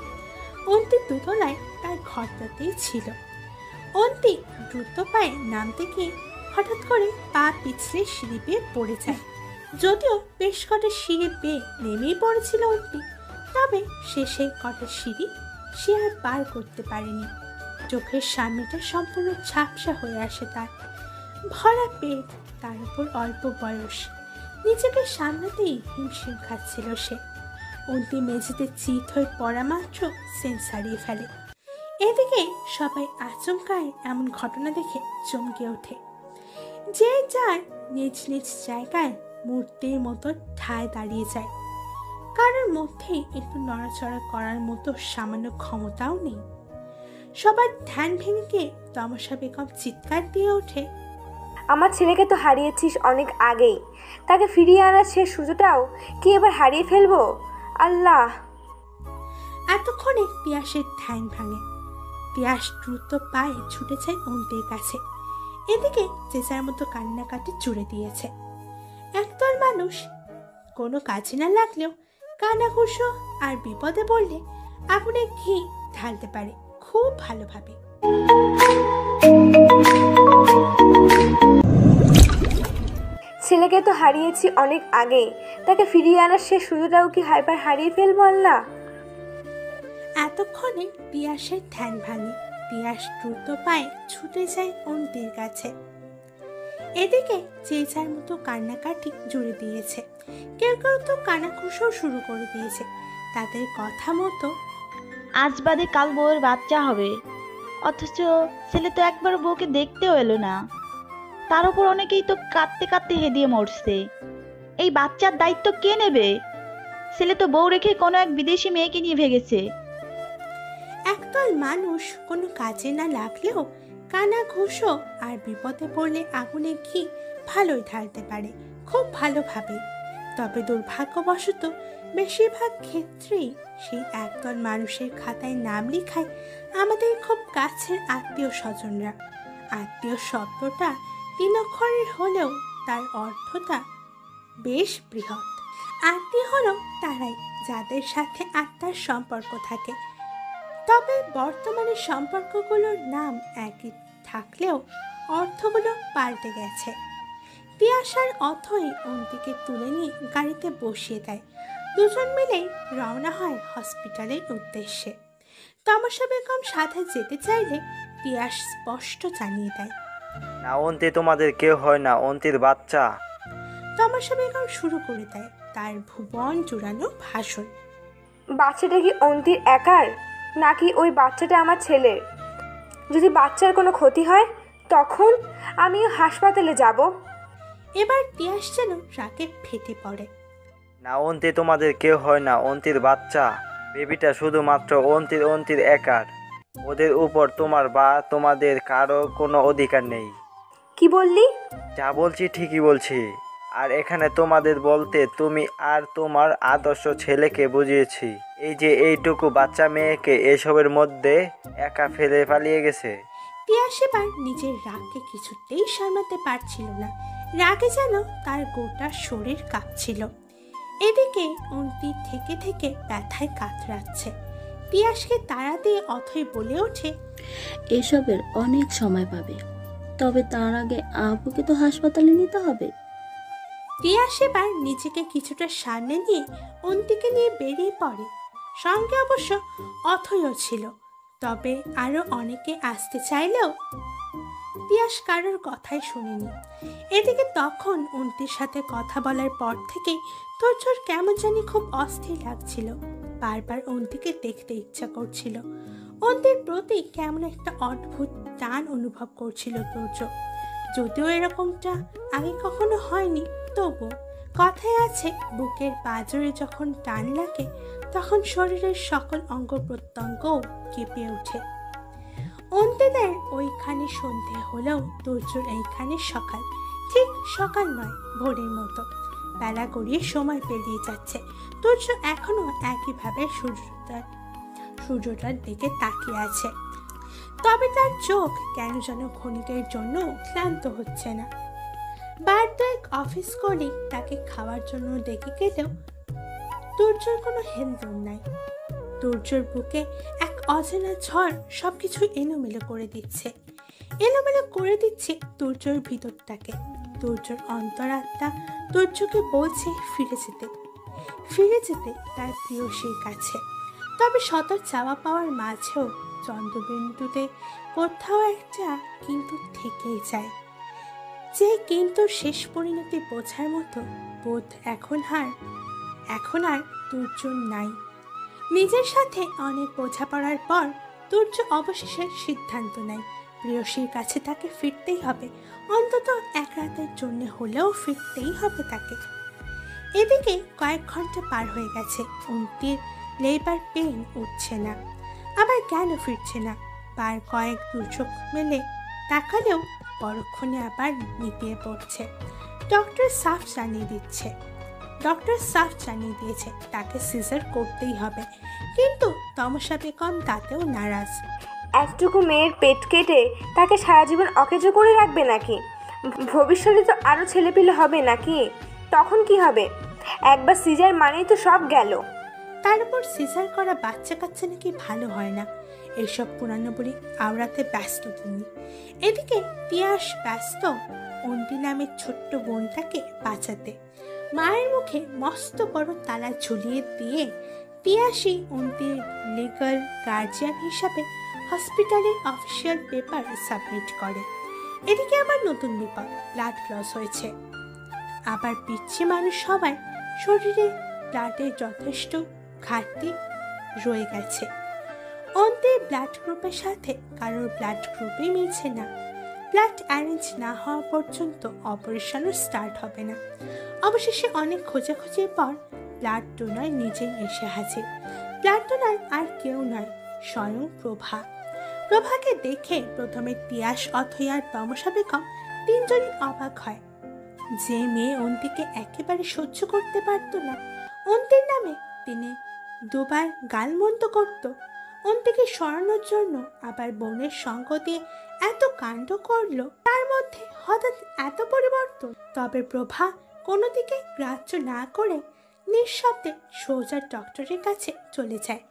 অন্তি দুতলায় তার ঘরটাতেই ছিল। অন্তি দ্রুত পায়ে নামতে গিয়ে হঠাৎ করে পা পিছলে সিঁড়ি বেয়ে পড়ে যায়। যদিও বেশ কটা সিঁড়ি বেয়ে নেমেই পড়েছিল অন্তি, তবে সে সেই কটা সিঁড়ি সে আর পার করতে পারেনি। চোখের সামনেটা সম্পূর্ণ ঝাপসা হয়ে আসে তার। ভরা পেট, তার উপর অল্প বয়স, নিজেকে সামলাতেই হিমশিম খাচ্ছিল সে। অন্তি মেঝেতে চিত হয়ে পড়া মাত্র সেন্স হারিয়ে ফেলে। এদিকে সবাই আচমকায় এমন ঘটনা দেখে চমকে ওঠে। যে যার নিজ নিজ জায়গায় মূর্তির মতো ঠায় দাঁড়িয়ে যায়। কারোর মধ্যেই একটু নড়াচড়া করার মতো সামান্য ক্ষমতাও নেই। সবার ধ্যান ভেঙে গিয়ে তমসা বেগম চিৎকার দিয়ে ওঠে, আমার ছেলেকে তো হারিয়েছিস অনেক আগেই, তাকে ফিরিয়ে আনার শেষ সুযোগটাও কি এবার হারিয়ে ফেলবো? আল্লাহ! এতক্ষণে পিয়াসের ধ্যান ভাঙে। পিয়াস দ্রুত পায়ে ছুটে যায় অন্তির কাছে। এদিকে যে যার মতো কান্নাকাটি জুড়ে দিয়েছে। একদল মানুষ কোনো কাজে না লাগলেও কানাঘুষো আর বিপদে পড়লে আগুনে ঘি ঢালতে পারে খুব ভালোভাবে। ছেলেকে তো হারিয়েছি অনেক আগেই, তাকে ফিরিয়ে আনার শেষ সুযোগটাও কি এবার হারিয়ে ফেলবো? আল্লাহ! এতক্ষণে পিয়াসের ধ্যান ভাঙে। পিয়াস দ্রুত পায়ে ছুটে যায় অন্তির কাছে। এদিকে যে যার মতো কান্নাকাটি জুড়ে দিয়েছে। কেউ কেউ তো কানাঘুষো শুরু করে দিয়েছে। তাদের কথা মতো আজ বাদে কাল বউয়ের বাচ্চা হবে, অথচ ছেলে তো একবার বউকে দেখতেও এলো না। তার উপর অনেকেই তো কাঁদতে কাঁদতে হেদিয়ে মরছে। এই বাচ্চার দায়িত্ব কে নেবে? ছেলে তো বউ রেখে কোনো এক বিদেশি মেয়েকে নিয়ে ভেগেছে। একদল মানুষ কোনো কাজে না লাগলেও কানাঘুষো আর বিপদে পড়লে আগুনে ঘি ভালোই ঢালতে পারে খুব ভালোভাবে। তবে দুর্ভাগ্যবশত বেশিরভাগ ক্ষেত্রেই সেই একদল মানুষের খাতায় নাম লেখায় আমাদের খুব কাছের আত্মীয় স্বজনরা। আত্মীয় শব্দটা 3 অক্ষরের হলেও তার অর্থটা বেশ বৃহৎ। আত্মীয় হলো তারাই যাদের সাথে আত্মার সম্পর্ক থাকে। তবে বর্তমানে সম্পর্কগুলোর নাম একই থাকলেও অর্থগুলো পাল্টে গেছে। পিয়াসার অথই অন্তিকে তুলে নিয়ে গাড়িতে বসিয়ে দেয়। দুজন মিলেই রওনা হয় হসপিটালের উদ্দেশ্যে। তমসা বেগম সাথে যেতে চাইলে পিয়াস স্পষ্ট জানিয়ে দেয়, না, অন্তি তোমাদের কেউ হয় না, অন্তির বাচ্চা। তমসা বেগম শুরু করে দেয় তার ভুবন জুড়ানো ভাষণ। বাচ্চাটা কি অন্তির একার, নাকি ওই বাচ্চাটা আমার ছেলের? যদি বাচ্চার কোনো ক্ষতি হয় তখন আমিও হাসপাতালে যাব। এবার পিয়াস যেন রাগে ফেটে পড়ে। না, অন্তি তোমাদের কেউ হয় না, অন্তির বাচ্চা। বেবিটা শুধুমাত্র অন্তির একার। ওদের উপর তোমার বা তোমাদের কারো কোনো অধিকার নেই। কি বললি? যা বলছি ঠিকই বলছি। আর এখানে তোমাদের বলতে তুমি আর তোমার আদর্শ ছেলেকে বুঝিয়েছি। এই যে এইটুকু বাচ্চা মেয়েকে এসবের মধ্যে একা ফেলে পালিয়ে গেছে। পিয়াস এবার নিজের রাগকে কিছুতেই সামলাতে পারছিল না। রাগে যেন তার গোটা শরীর কাঁপছিল। এদিকে অন্তি থেকে থেকে ব্যথায় কাতরাচ্ছে। পিয়াসকে তাড়া দিয়ে অথই বলে ওঠে, এসবের অনেক সময় পাবে, তবে তার আগে আব্বুকে তো হাসপাতালে নিতে হবে। পিয়াস এবার নিজেকে কিছুটা সামনে নিয়ে অন্তিকে নিয়ে বেরিয়ে পড়ে। সঙ্গে অবশ্য অথইও ছিল, তবে আরো অনেকে আসতে চাইলেও পিয়াস কারোর কথাই শুনেনি। এদিকে তখন অন্তির সাথে কথা বলার পর থেকেই তোর কেমন জানি খুব অস্থির লাগছিল। বারবার অন্তিকে দেখতে ইচ্ছা করছিল। অন্তির প্রতি কেমন একটা অদ্ভুত টান অনুভব করছিল তোর। যদিও এরকমটা আগে কখনো হয়নি, তবু কথায় আছে বুকের পাঁজরে যখন টান লাগে তখন শরীরের সকল অঙ্গ প্রত্যঙ্গও কেঁপে ওঠে। অন্তিদের ওইখানে সন্ধে হলেও তোর এইখানে সকাল। ঠিক সকাল নয়, ভোরের মতো। বেলা গড়িয়ে সময় পেরিয়ে যাচ্ছে। তোর এখনো একইভাবে সূর্যটার দিকে তাকিয়ে আছে। তবে তার চোখ কেন যেন ক্ষণিকের জন্য ক্লান্ত হচ্ছে না। বার দুয়েক অফিস কলিগ তাকে খাওয়ার জন্য ডেকে গেলেও তোর কোনো হেলদোল নাই। তোর বুকে এক অজানা ঝড় সবকিছু এলোমেলো করে দিচ্ছে। এলোমেলো করে দিচ্ছে তুর্যর ভিতরটাকে। তুর্যর অন্তরাত্মা তুর্যকে বলছে ফিরে যেতে তার প্রিয়সীর কাছে। তবে শত চাওয়া পাওয়ার মাঝেও চন্দ্রবিন্দুতে কোথাও একটা কিন্তু থেকেই যায়, যে কিন্তু শেষ পরিণতি বোঝার মতো বোধ এখন আর তুর্যর নাই। নিজের সাথে অনেক বোঝাপড়ার পর তুর্য অবশেষে সিদ্ধান্ত নেয় প্রিয়সীর কাছে তাকে ফিরতেই হবে, অন্তত এক রাতের জন্য হলেও ফিরতেই হবে তাকে। এদিকে কয়েক ঘন্টা পার হয়ে গেছে, অন্তির লেবার পেন উঠছে না। আবার কেন ফিরছে না? বার কয়েক দুচোখ মেলে তাকালেও পরক্ষণে আবার নিপিয়ে পড়ছে। ডক্টর সাফ জানিয়ে দিয়েছে তাকে সিজার করতেই হবে, কিন্তু তমসা বেগম তাতেও নারাজ। একটুকু মেয়ের পেট কেটে তাকে সারা জীবন অকেজো করে রাখবে নাকি? ভবিষ্যতে তো আরও ছেলেপিলে হবে নাকি? তখন কি হবে? একবার সিজার মানেই তো সব গেল। তার উপর সিজার করা বাচ্চা কাচ্চা নাকি ভালো হয় না, এইসব পুরানো বলি আওড়াতে ব্যস্ত তিনি। এদিকে তিয়াস ব্যস্ত অন্তি নামের ছোট্ট বোনটাকে বাঁচাতে। মায়ের মুখে মস্ত বড় তালা ঝুলিয়ে দিয়ে তিয়াসই অন্তির লিগাল গার্জিয়ান হিসাবে হসপিটালের অফিসিয়াল পেপার সাবমিট করে। এদিকে আবার নতুন বিপদ, ব্লাড লস হয়েছে। আবার পিচ্ছি মানুষ সবাই শরীরে ব্লাডের যথেষ্ট ঘাটতি রয়ে গেছে। অন্তির ব্লাড গ্রুপের সাথে কারোর ব্লাড গ্রুপই মিলছে না। ব্লাড অ্যারেঞ্জ না হওয়া পর্যন্ত অপারেশনও স্টার্ট হবে না। অবশেষে অনেক খোঁজাখুঁজির পর ব্লাড ডোনার নিজেই এসে হাজির। ব্লাড ডোনার আর কেউ নয়, স্বয়ং প্রভাকে দেখে প্রথমে তিয়াস, অথৈ আর তমসা বেগম তিনজনই অবাক হয়। যে মেয়ে অন্তিকে একেবারে সহ্য করতে পারত না, অন্তির নামে তিনি দুবার গালমন্দ করত, অন্তিকে সরানোর জন্য আবার বোনের সঙ্গ দিয়ে এত কাণ্ড করলো, তার মধ্যে হঠাৎ এত পরিবর্তন। তবে প্রভা কোনো দিকে গ্রাহ্য না করে নিঃশব্দে সোজা ডক্টরের কাছে চলে যায়।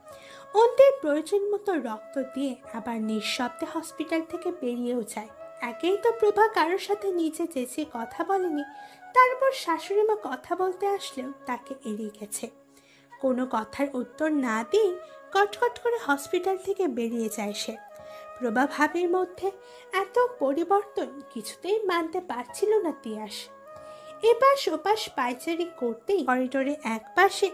অন্তির প্রয়োজন মতো রক্ত দিয়ে আবার নিঃশব্দে হসপিটাল থেকে বেরিয়েও যায়। একেই তো প্রভা কারোর সাথে নিজে চেঁচিয়ে কথা বলেনি, তারপর শাশুড়ি মা কথা বলতে আসলেও তাকে এড়িয়ে গেছে। কোনো কথার উত্তর না দিয়ে কটকট করে হসপিটাল থেকে বেরিয়ে যায় সে। প্রভা ভাবের মধ্যে এত পরিবর্তন কিছুতেই মানতে পারছিল না তিয়াস। এপাশ ওপাশ পায়চারি করতেই করিডোরে এক পাশে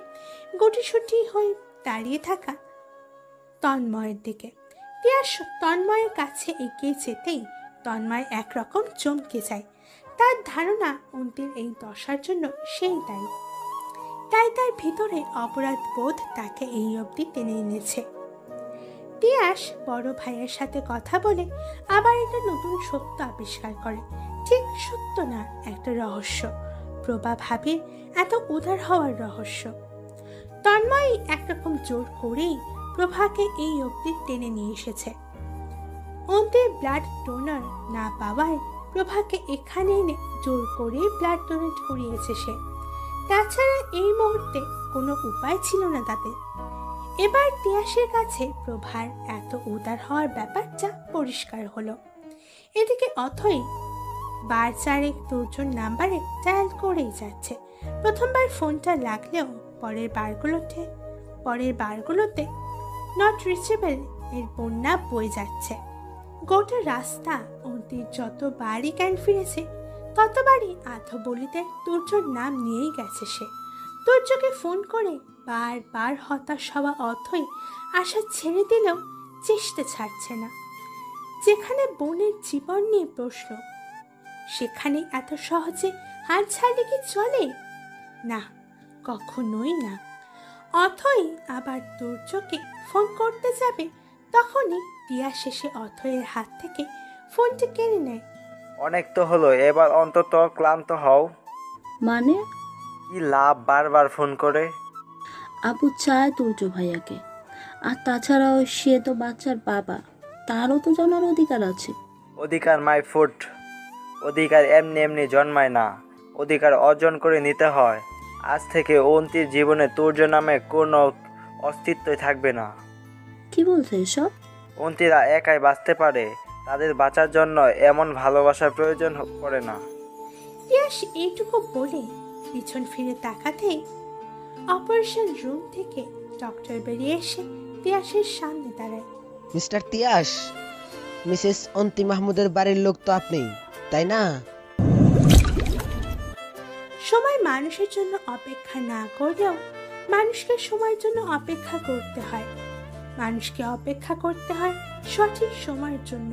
গুটিসুটি হয়ে দাঁড়িয়ে থাকা তন্ময়ের দিকে তিয়াস তন্ময়ের কাছে এগিয়ে যেতেই তন্ময় একরকম চমকে যায়। তার ধারণা অন্তির এই দশার জন্য সেই দায়ী, তাই তার ভিতরে অপরাধ বোধ তাকে এই অবধি টেনে এনেছে। তিয়াস বড় ভাইয়ের সাথে কথা বলে আবার একটা নতুন সত্য আবিষ্কার করে। ঠিক সত্য না, একটা রহস্য, প্রভা ভাবির এত উদার হওয়ার রহস্য। তন্ময় একরকম জোর করেই প্রভাকে এই অবধি টেনে নিয়ে এসেছে। অন্তির ব্লাড ডোনার না পাওয়ায় প্রভাকে এখানে এনে জোর করে ব্লাড ডোনেট করিয়েছে সে। তাছাড়া এই মুহূর্তে কোনো উপায় ছিল না তাদের। এবার তিয়াসের কাছে প্রভার এত উদার হওয়ার ব্যাপারটা পরিষ্কার হলো। এদিকে অথৈ বার চারেক দুজন নাম্বারে ডায়াল করেই যাচ্ছে। প্রথমবার ফোনটা লাগলেও পরের বারগুলোতে নট রিচেবল এর বন্যা বয়ে যাচ্ছে। গোটা রাস্তা অন্তির যতবারই জ্ঞান ফিরেছে ততবারই আধবলিতে তুর্যর নাম নিয়েই গেছে সে। তুর্যকে ফোন করে বারবার হতাশ হওয়া অথৈ আশা ছেড়ে দিলেও চেষ্টা ছাড়ছে না। যেখানে বোনের জীবন নিয়ে প্রশ্ন, সেখানে এত সহজে হার ছাড়লে কি চলে? না, কখনোই না। অথৈ আবার তুর্যকে ফোন করতে যাবে, তখনই টিয়া শেষে অথৈয়ের হাত থেকে ফোনটি কেড়ে নেয়। অনেক তো হলো, এবার অন্তত ক্লান্ত হও। মানে কি লাভ বারবার ফোন করে? আপু চায় তুর্য ভাইয়াকে, আর তাছাড়াও সে তো বাচ্চার বাবা, তারও তো জানার অধিকার আছে। অধিকার মাই ফুট, অধিকার এমনি এমনি জন্মায় না, অধিকার অর্জন করে নিতে হয়। আজ থেকে অন্তির জীবনে তুর্য নামে কোনো অস্তিত্বই থাকবে না। কি বলছে এসব? অন্তিরা একাই বাঁচতে পারে, তাদের বাঁচার জন্য এমন ভালোবাসার প্রয়োজন পড়ে না। তিয়াস এইটুকু বলে পিছন ফিরে তাকাতেই অপারেশন রুম থেকে ডক্টর বেরিয়ে এসে তিয়াসের সামনে দাঁড়ায়। মিস্টার তিয়াস, মিসেস অন্তি মাহমুদের বাড়ির লোক তো আপনি, তাই না? সময় মানুষের জন্য অপেক্ষা না করলেও মানুষকে সময়ের জন্য অপেক্ষা করতে হয়। মানুষকে অপেক্ষা করতে হয় সঠিক সময়ের জন্য।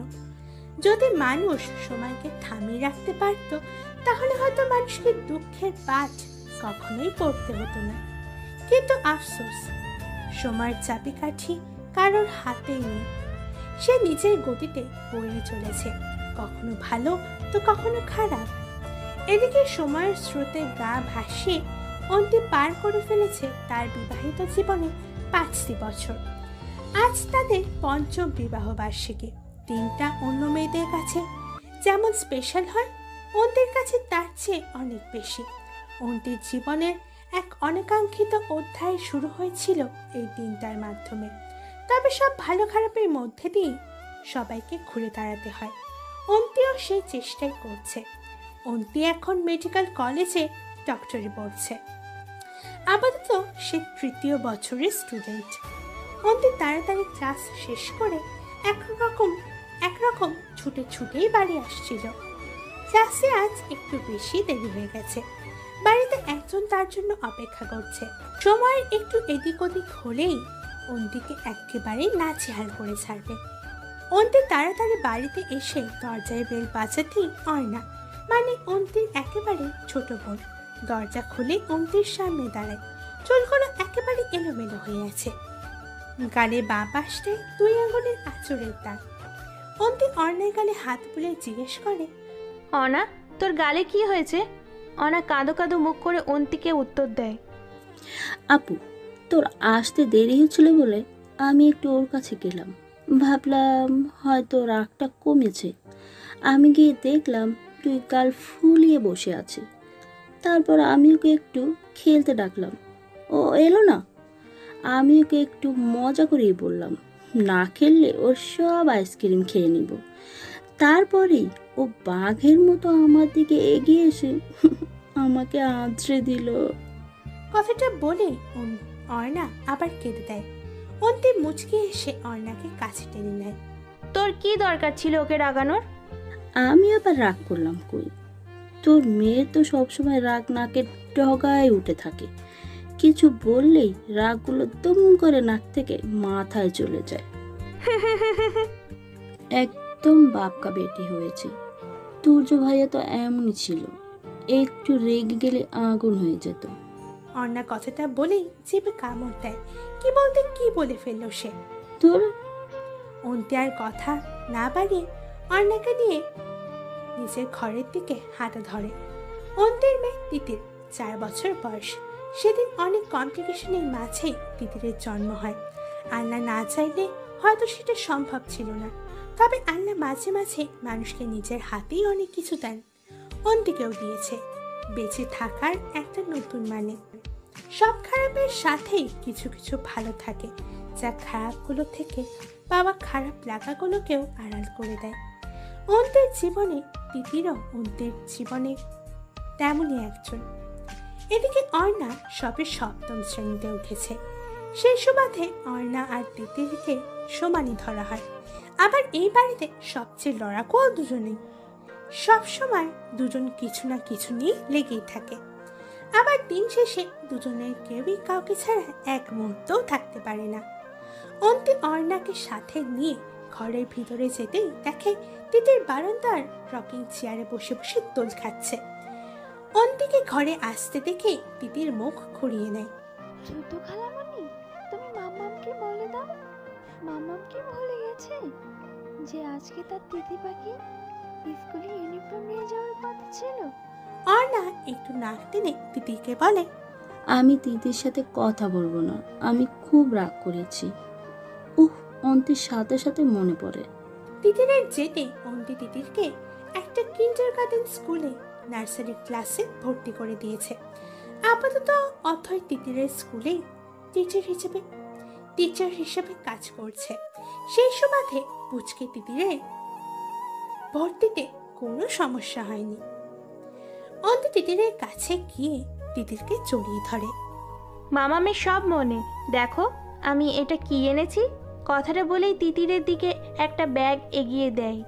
যদি মানুষ সময়কে থামিয়ে রাখতে পারত, তাহলে হয়তো মানুষকে দুঃখের পাঠ কখনোই পড়তে হতো না। কিন্তু আফসোস, সময়ের চাবিকাঠি কারোর হাতেই নেই। সে নিজের গতিতে বয়ে চলেছে, কখনো ভালো তো কখনো খারাপ। এদিকে সময়ের স্রোতে গা ভাসিয়ে অন্তি পার করে ফেলেছে তার বিবাহিত জীবনে 5টি বছর। আজ তাদের 5ম বিবাহ বার্ষিকী। দিনটা অন্য মেয়েদের কাছে যেমন স্পেশাল হয়, অন্তির কাছে তার চেয়ে অনেক বেশি। অন্তির জীবনের এক অনাকাঙ্ক্ষিত অধ্যায় শুরু হয়েছিল এই দিনটার মাধ্যমে। তবে সব ভালো খারাপের মধ্যে দিয়ে সবাইকে ঘুরে দাঁড়াতে হয়। অন্তিও সেই চেষ্টাই করছে। অন্তি এখন মেডিকেল কলেজে ডক্টরি পড়ছে। আপাতত সে 3য় বছরের স্টুডেন্ট। অন্তি তাড়াতাড়ি ক্লাস শেষ করে একরকম ছুটেই বাড়ি আসছিল। ক্লাসে আজ একটু বেশি দেরি হয়ে গেছে। বাড়িতে একজন তার জন্য অপেক্ষা করছে। সময়ের একটু এদিক ওদিক হলেই অন্তিকে একেবারে নাজেহাল করে ছাড়বে। অন্তি তাড়াতাড়ি বাড়িতে এসে দরজায় বেল বাজাতেই অর্ণা, মানে অন্তির একেবারে ছোট বোন, দরজা খুলে অন্তির সামনে দাঁড়ায়। চুলগুলো একেবারে এলোমেলো হয়ে আছে। গালের বাঁ পাশটায় 2 আঙ্গুলের আঁচড়ের দাগ। অন্তি অর্ণার গালে হাত বুলে জিজ্ঞেস করে, অনা, তোর গালে কি হয়েছে? অনা কাঁদো কাঁদো মুখ করে অন্তিকে উত্তর দেয়, আপু, তোর আসতে দেরি হচ্ছিল বলে আমি একটু ওর কাছে গেলাম। ভাবলাম হয়তো রাগটা কমেছে। আমি গিয়ে দেখলাম তুই গাল ফুলিয়ে বসে আছে। তারপর আমি ওকে একটু খেলতে ডাকলাম, ও এলো না। আমি ওকে একটু মজা করেই বললাম, না খেললে ওর সব আইসক্রিম খেয়ে নিব। তারপরেই ও বাঘের মতো আমার দিকে এগিয়ে এসে আমাকে আঁচড়ে দিল। কথাটা বলে অর্ণা আবার কেঁদে দেয়। অন্তি মুচকে এসে অর্ণাকে কাছে টেনে নেয়। তোর কি দরকার ছিল ওকে রাগানোর? আমি আবার রাগ করলাম কই? তোর মেয়ে তো সবসময় রাগ নাকের ডগায় উঠে থাকে। কিছু বললেই রাগগুলো দুম করে নাক থেকে মাথায় চলে যায়। একদম বাপকা বেটি হয়েছে। তুর্য ভাইয়া তো এমনই ছিল, একটু রেগে গেলে আগুন হয়ে যেত। অর্ণা কথাটা বলেই জিভে কামড় দেয়। কি বলতে কি বলে ফেললো সে। তোর অন্তি আর কথা না বাড়িয়ে অর্ণাকে নিয়ে নিজের ঘরের দিকে হাঁটা ধরে। অন্তির মেয়ে তিতির, 4 বছর বয়স। সেদিন অনেক কমপ্লিকেশনের মাঝেই তিতিরের জন্ম হয়। আল্লাহ না চাইলে হয়তো সেটা সম্ভব ছিল না। তবে আল্লাহ মাঝে মাঝে মানুষকে নিজের হাতেই অনেক কিছু দেন। অন্তিকেও দিয়েছে বেঁচে থাকার একটা নতুন মানে। সব খারাপের সাথেই কিছু কিছু ভালো থাকে, যা খারাপগুলো থেকে বাবা খারাপ লাগাগুলোকেও আড়াল করে দেয়। অন্তির জীবনে তিতিরও অন্তির জীবনে তেমনই একজন। এদিকে অর্ণা সবে 7ম শ্রেণীতে উঠেছে। সেই সুবাদে অর্ণা আর তিতিরকে সমানই ধরা হয়। আবার এই বাড়িতে সবচেয়ে লড়াকুও দুজনেই। সবসময় দুজন কিছু না কিছু নিয়ে লেগেই থাকে। আবার দিন শেষে দুজনের কেউই কাউকে ছাড়া এক মুহূর্তও থাকতে পারে না। অন্তি অর্ণাকে সাথে নিয়ে ঘরের ভিতরে যেতেই দেখে তিতির বারান্দার রকিং চেয়ারে বসে বসে দোল খাচ্ছে। অন্তিকে ঘরে আসতে দেখে তিতির মুখ ঘুরিয়ে নেয়। ছোট খালামণি, তুমি মাম্মামকে বলে দাও। মাম্মাম কি ভুলে গেছে যে আজকে তার দিদি পাখি স্কুলে ইউনিফর্ম নিয়ে যাওয়ার কথা ছিল? অর্ণা একটু নাক টেনে তিতিরকে বলে, আমি দিদির সাথে কথা বলবো না, আমি খুব রাগ করেছি। অন্তির সাথে সাথে মনে পড়ে। তিতিরের যেতে অন্তি তিতিরকে একটা কিন্ডারগার্টেন স্কুলে নার্সারি ক্লাসে ভর্তি করে দিয়েছে। আপাতত অথয় তিতিরের স্কুলেই টিচার হিসেবে কাজ করছে। সেই সুবাদে পুচকে তিতিরের ভর্তিতে কোনো সমস্যা হয়নি। অন্তি তিতিরের কাছে গিয়ে তিতিরকে জড়িয়ে ধরে। মামামের সব মনে, দেখো আমি এটা কি এনেছি। কথাটা বলেই তিতিরের দিকে একটা ব্যাগ এগিয়ে দেয়।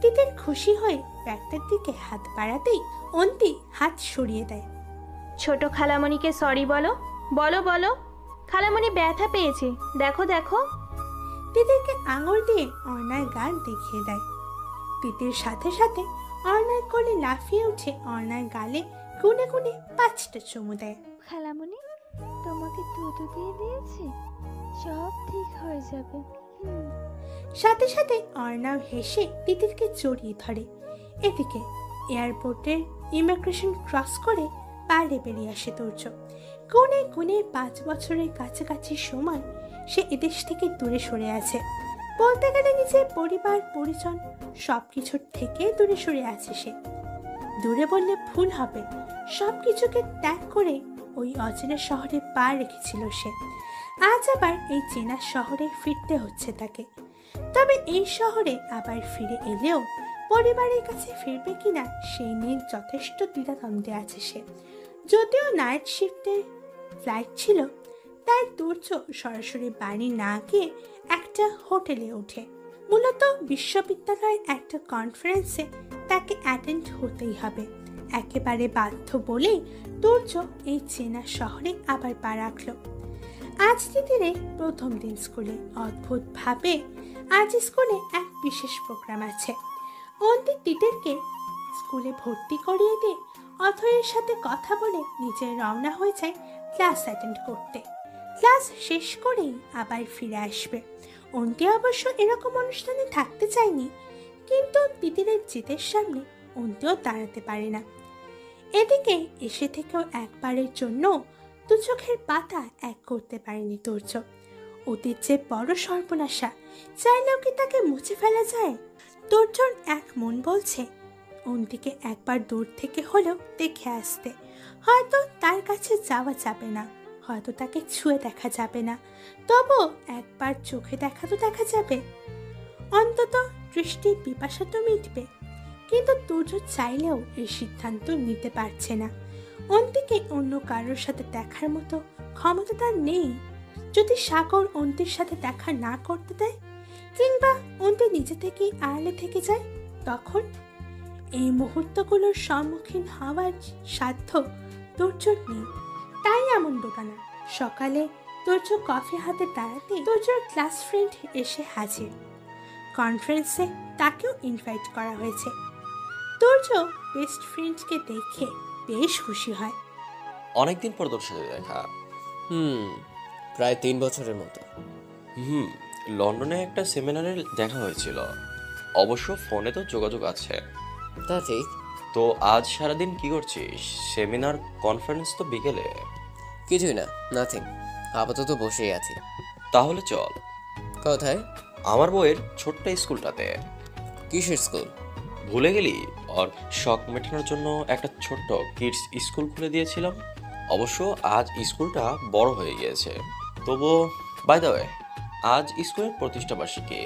তিতির খুশি হয়ে ব্যাগটার দিকে হাত বাড়াতেই অন্তি হাত সরিয়ে দেয়। ছোট খালামণিকে সরি বলো, বলো বলো। খালামণি ব্যথা পেয়েছে, দেখো দেখো। তিতিরকে আঙুল দিয়ে অর্ণার গাল দেখিয়ে দেয়। তিতির সাথে সাথে অর্ণার কোলে লাফিয়ে উঠে অর্ণার গালে গুনে গুনে 5টা চুমু দেয়। খালামণি, তোমাকে দুধ দিয়ে দিয়েছি, সব ঠিক হয়ে যাবে। সাথে সাথে অর্ণাও হেসে তিতিরকে জড়িয়ে ধরে। এদিকে এয়ারপোর্টের ইমিগ্রেশন ক্রস করে বাইরে বেরিয়ে আসে তুর্য। গুনে গুনে 5 বছরের কাছাকাছি সময় সে এদেশ থেকে দূরে সরে আছে। বলতে গেলে নিজের পরিবার পরিজন সবকিছুর থেকে দূরে সরে আছে সে। দূরে বললে ভুল হবে, সবকিছুকে ত্যাগ করে ওই অচেনা শহরে পা রেখেছিল সে। আজ আবার এই চেনা শহরে ফিরতে হচ্ছে তাকে। তবে এই শহরে আবার ফিরে এলেও পরিবারের কাছে ফিরবে কিনা সেই নিয়ে যথেষ্ট দ্বিধাদ্বন্দ্বে আছে সে। যদিও নাইট শিফটের ফ্লাইট ছিল, তাই তুর্য সরাসরি বাড়ি না গিয়ে একটা হোটেলে ওঠে। মূলত বিশ্ববিদ্যালয়ের একটা কনফারেন্সে তাকে অ্যাটেন্ড হতেই হবে। একেবারে বাধ্য বলেই তুর্য এই চেনা শহরে আবার পা রাখল। আজ তিতিরে প্রথম দিন স্কুলে। অদ্ভুতভাবে আজ স্কুলে এক বিশেষ প্রোগ্রাম আছে। অন্তি তিতিরকে স্কুলে ভর্তি করিয়ে দিয়ে অথয়ের সাথে কথা বলে নিজে রওনা হয়ে যায় ক্লাস অ্যাটেন্ড করতে। ক্লাস শেষ করেই আবার ফিরে আসবে। অন্তি অবশ্য এরকম অনুষ্ঠানে থাকতে চায়নি, কিন্তু তিতিরের জেদের সামনে অন্তিও দাঁড়াতে পারে না। এদিকে এসে থেকেও একবারের জন্য দু চোখের পাতা এক করতে পারেনি তুর্য। অতীত যে বড় সর্বনাশা, চাইলেও কি তাকে মুছে ফেলা যায়? তুর্যর এক মন বলছে অন্তিকে একবার দূর থেকে হলেও দেখে আসতে। হয়তো তার কাছে যাওয়া যাবে না, হয়তো তাকে ছুঁয়ে দেখা যাবে না, তবু একবার চোখে দেখা তো দেখা যাবে। অন্তত দৃষ্টির পিপাসা তো মিটবে। কিন্তু তুর্য চাইলেও এই সিদ্ধান্ত নিতে পারছে না। অন্তিকে অন্য কারোর সাথে দেখার মতো ক্ষমতা তার নেই। যদি সাগর অন্তির সাথে দেখা না করতে দেয়, কিংবা অন্তি নিজে থেকেই আড়ালে থেকে যায়, তখন এই মুহূর্তগুলোর সম্মুখীন হওয়ার সাধ্য তুর্যর নেই। তাই এমন দোকানা সকালে তুর্য কফি হাতে দাঁড়াতে তুর্যর ক্লাস ফ্রেন্ড এসে হাজির। কনফারেন্সে তাকেও ইনভাইট করা হয়েছে। তুর্য বেস্ট ফ্রেন্ডকে দেখে বেশ খুশি হয়। অনেকদিন পর তোর সাথে দেখা। প্রায় 3 বছরের মতো। লন্ডনে একটা সেমিনারে দেখা হয়েছিল, অবশ্য ফোনে তো যোগাযোগ আছে। তা ঠিক। তো আজ সারাদিন কি করছিস? সেমিনার কনফারেন্স তো বিকেলে। কিছুই না, নাথিং, আপাতত বসেই আছি। তাহলে চল। কোথায়? আমার বউয়ের ছোট্ট স্কুলটাতে। কিসের স্কুল? ভুলে গেলি? ওর শখ মেটানোর জন্য একটা ছোট্ট কিডস স্কুল খুলে দিয়েছিলাম। অবশ্য আজ স্কুলটা বড় হয়ে গিয়েছে। তবুও বাই দ্য ওয়ে, আজ স্কুলের প্রতিষ্ঠা বার্ষিকী,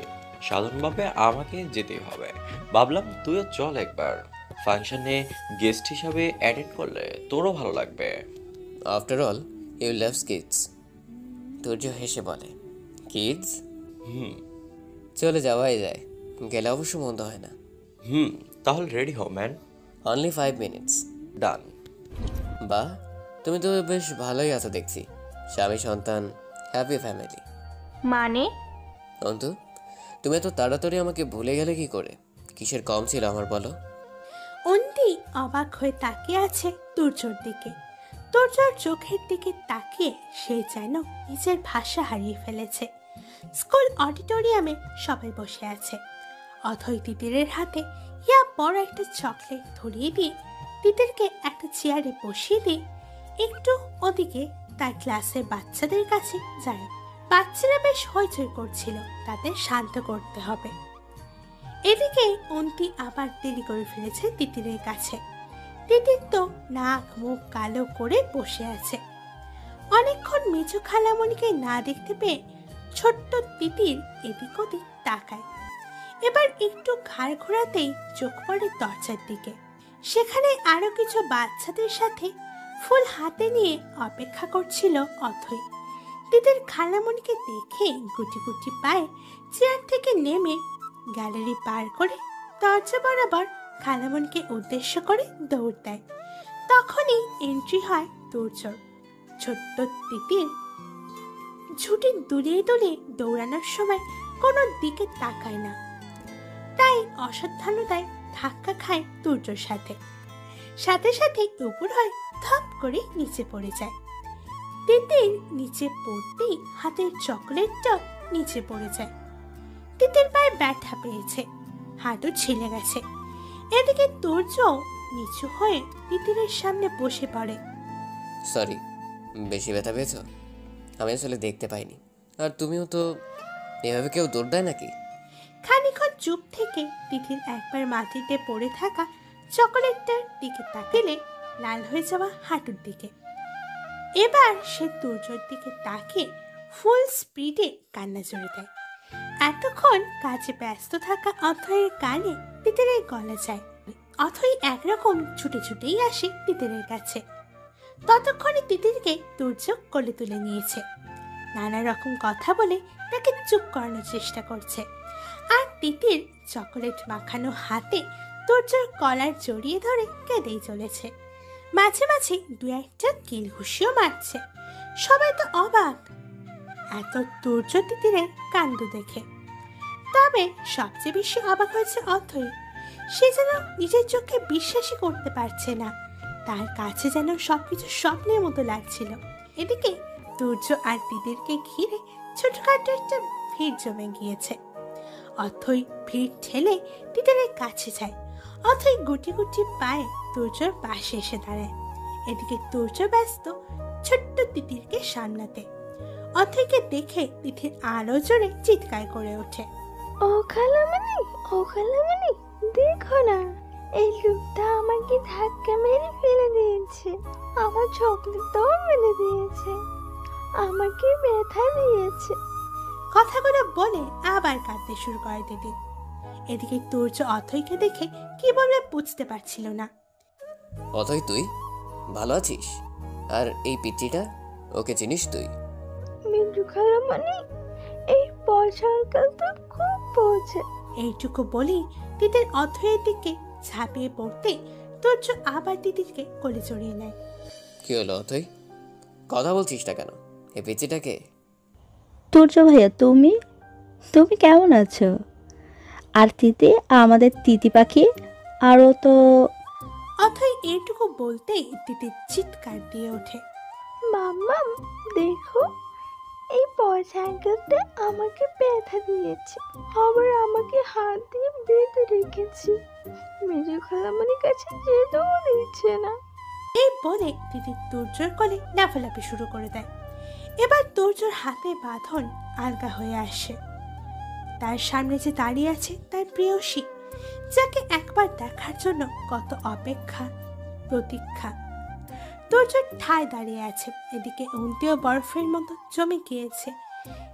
সাধারণভাবে আমাকে যেতেই হবে। ভাবলাম তুইও চল একবার, ফাংশনে গেস্ট হিসাবে অ্যাটেন্ড করলে তোরও ভালো লাগবে। After all you loves kids. Turya হেসে বলে, কিডস? চলে যাওয়াই যায়, গেলে অবশ্য মন্দ হয় না। তাহলে রেডি হও ম্যান। Only 5 minutes. ডান। বাহ, তুমি তো বেশ ভালোই আছো দেখছি। স্বামী সন্তান, হ্যাপি ফ্যামিলি। মানে? অন্তু, তুমি এত তাড়াতাড়ি আমাকে ভুলে গেলে কি করে? কিসের কম ছিল আমার বলো? অন্তি অবাক হয়ে তাকিয়ে আছে তুর্যর দিকে। তুর্যর চোখের দিকে তাকিয়ে সে যেন নিজের ভাষা হারিয়ে ফেলেছে। স্কুল অডিটোরিয়ামে সবাই বসে আছে। অথই তিতিরের হাতে ইয়া বড় একটা চকলেট ধরিয়ে দিয়ে তিতিরকে একটা চেয়ারে বসিয়ে দিয়ে একটু ওদিকে তার ক্লাসের বাচ্চাদের কাছে যায়। বাচ্চারা বেশ হইচই করছিল, তাদের শান্ত করতে হবে। এদিকে অন্তি আবার দেরি করে ফেলেছে তিতিরের কাছে। তিতির তো নাক মুখ কালো করে বসে আছে। অনেকক্ষণ মেজো খালামণিকে না দেখতে পেয়ে ছোট্ট তিতির এদিক ওদিক তাকায়। এবার একটু ঘাড় ঘোরাতেই চোখ পড়ে দরজার দিকে। সেখানে আরো কিছু বাচ্চাদের সাথে ফুল হাতে নিয়ে অপেক্ষা করছিল অথই। তিতির খালামণিকে দেখে গুটি গুটি পায়ে চেয়ার থেকে নেমে গ্যালারি পার করে দরজা বরাবর খালামণিকে উদ্দেশ্য করে দৌড় দেয়। তখনই এন্ট্রি হয় দুর্যোগ। ছোট্ট তিতির ছুটি দুলিয়ে দুলিয়ে দৌড়ানোর সময় কোনো দিকে তাকায় না, তাই অসাবধানতায় ধাক্কা খায় দুর্যোর সাথে। সাথে সাথে উপর হয় ধপ করে নিচে পড়ে যায়। তিতির নিচে পড়তেই হাতের চকলেটটা নিচে পড়ে যায়। তিতির পায়ে ব্যথা পেয়েছে, হাঁটু ছিলে গেছে। এদিকে দুর্য নিচু হয়ে তিতিরের সামনে বসে পড়ে। সরি, বেশি ব্যথা পেয়েছ? আমি আসলে দেখতে পাইনি। আর তুমিও তো এভাবে কেউ দৌড় দেয় নাকি? খানিক্ষণ চুপ থেকে তিতির একবার মাটিতে পড়ে থাকা চকলেটটার দিকে তাকালে লাল হয়ে যাওয়া হাঁটুর দিকে। এবার সে দুর্যোর দিকে তাকিয়ে ফুল স্পিডে কান্না জড়ে দেয়। এতক্ষণ কাজে ব্যস্ত থাকা অথয়ের কানে তিতিরের গলা যায়। অথই একরকম ছুটে ছুটেই আসে তিতিরের কাছে। ততক্ষণে তিতিরকে দুর্যোগ কোলে তুলে নিয়েছে। নানা রকম কথা বলে তাকে চুপ করানোর চেষ্টা করছে। আর তিতির চকলেট মাখানো হাতে দুর্যোর কলার জড়িয়ে ধরে কেঁদেই চলেছে। মাঝে মাঝে দু একটা কিল ঘুষিও মারছে। সবাই তো অবাক এত দুর্য তিতিরের কাণ্ড দেখে। তবে সবচেয়ে বেশি অবাক হয়েছে অথই। সে যেন নিজের চোখে বিশ্বাসই করতে পারছে না। তার কাছে যেন সবকিছু স্বপ্নের মতো লাগছিল। এদিকে দুর্য আর তিতিরকে ঘিরে ছোটখাটো একটা ভিড় জমে গিয়েছে। অথই ভিড় ঠেলে তিতিরের কাছে যায়। অথই গুটি গুটি পায়ে দুর্যর পাশে এসে দাঁড়ায়। এদিকে দুর্য ব্যস্ত ছোট্ট তিতিরকে সামলাতে। অথইকে দেখে তিতির আরো জোরে চিৎকার করে ওঠে, ও খালামণি, ও খালামণি, দেখো না, এই লোকটা আমাকে ধাক্কা মেরে ফেলে দিয়েছে। আমার চকলেটটাও মেরে দিয়েছে, আমাকে ব্যথা দিয়েছে। কথাগুলো বলে আবার কাঁদতে শুরু করে তিতির। এদিকে দুর্য অথইকে দেখে কি বলে বুঝতে পারছিল না। অথই, তুই ভালো আছিস? আর এই পিচ্চিটা, ওকে চিনিস তুই? মিন্টু খালামণি, এই পয়সা আঙ্কেল তো খুব বোঝে। এইটুকু বলেই তিতির অথইয়ের দিকে ঝাঁপিয়ে পড়তে দুর্য আবার তিতিরকে কোলে জড়িয়ে নেয়। কি হলো অথই, কথা বলছিস না কেন? এই পিচ্চিটাকে? তুর্য ভাইয়া, তুমি তুমি কেমন আছো? আর তিতি, আমাদের তিতি পাখি, আরও তো। অথই এইটুকু বলতেই তিতির চিৎকার দিয়ে ওঠে, মাম্মাম দেখো, এই পয়সা আঙ্কেলটা আমাকে ব্যথা দিয়েছে, আবার আমাকে হাত দিয়ে বেঁধে রেখেছে। মেজো খালামণির কাছে যেতেও দিচ্ছে না। এই বলে তিতির দুর্যোর কোলে লাফালাফি শুরু করে দেয়। এবার দুর্যোর হাতে বাঁধন আলগা হয়ে আসে। তার সামনে যে দাঁড়িয়ে আছে তার প্রেয়সী, যাকে একবার দেখার জন্য কত অপেক্ষা প্রতীক্ষা। দুর্যোর ঠায় দাঁড়িয়ে আছে। এদিকে অন্তিও বরফের মতো জমে গিয়েছে।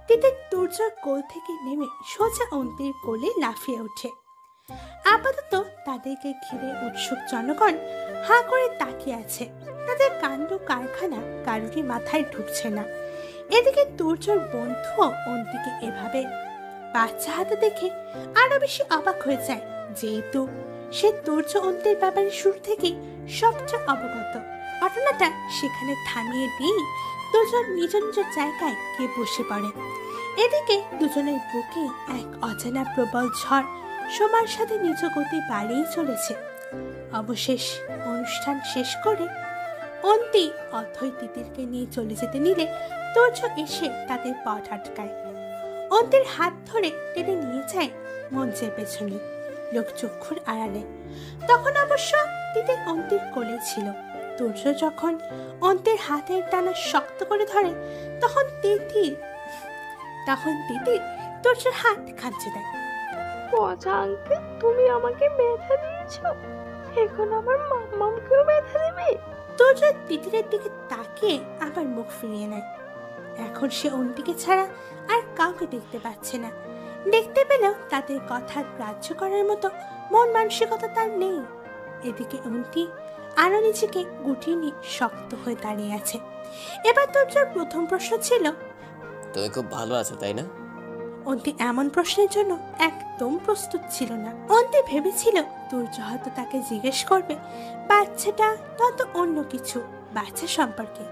তিতির দুর্যোর কোল থেকে নেমে সোজা অন্তির কোলে লাফিয়ে ওঠে। আপাতত তাদেরকে ঘিরে উৎসুক জনগণ হাঁ করে তাকিয়ে আছে। তাদের কাণ্ড কারখানা কারোরই মাথায় ঢুকছে না। এদিকে দুর্যোর বন্ধুও অন্তিকে এভাবে বাচ্চা হাতে দেখে আরো বেশি অবাক হয়ে যায়, যেহেতু সে দুর্য অন্তির ব্যাপারে শুরু থেকেই সবচেয়ে অবগত। ঘটনাটা সেখানে থামিয়ে দিয়েই দুজন নিজ নিজ জায়গায় গিয়ে বসে পড়ে। এদিকে দুজনের বুকে এক অজানা প্রবল ঝড় সময়ের সাথে নিজ গতি বাড়িয়েই চলেছে। অবশেষ অনুষ্ঠান শেষ করে অন্তি অথই তিতিরকে নিয়ে চলে যেতে নিলে দুর্য এসে তাদের পথ আটকায়। অন্তির হাত ধরে টেনে নিয়ে যায় মঞ্চের পেছনে, লোকচক্ষুর আড়ালে। তখন অবশ্য তিতির অন্তির কোলে ছিল। দুর্য যখন অন্তির হাতের টানা শক্ত করে ধরে তখন তিতির দুর্যর হাত খামচে দেয়। পচা আঙ্কেল, তুমি আমাকে ব্যথা দিয়েছ, এখন আমার মাম্মামকেও ব্যথা দেবে? দুর্য তিতিরের দিকে তাকিয়ে আবার মুখ ফিরিয়ে নেয়। এখন সে অন্তিকে ছাড়া আর কাউকে দেখতে পাচ্ছে না। দেখতে পেলেও তাদের কথা গ্রাহ্য করার মতো মন মানসিকতা তার নেই। এদিকে অন্তি আরো নিজেকে গুটিয়ে নিয়ে শক্ত হয়ে দাঁড়িয়ে আছে। এবার তুর্যর প্রথম প্রশ্ন ছিল, তুমি খুব ভালো আছো তাই না? অন্তি এমন প্রশ্নের জন্য একদম প্রস্তুত ছিল না। অন্তি ভেবেছিল তুর্য হয়তো তাকে জিজ্ঞেস করবে বাচ্চাটা নয়তো অন্য কিছু বাচ্চা সম্পর্কে,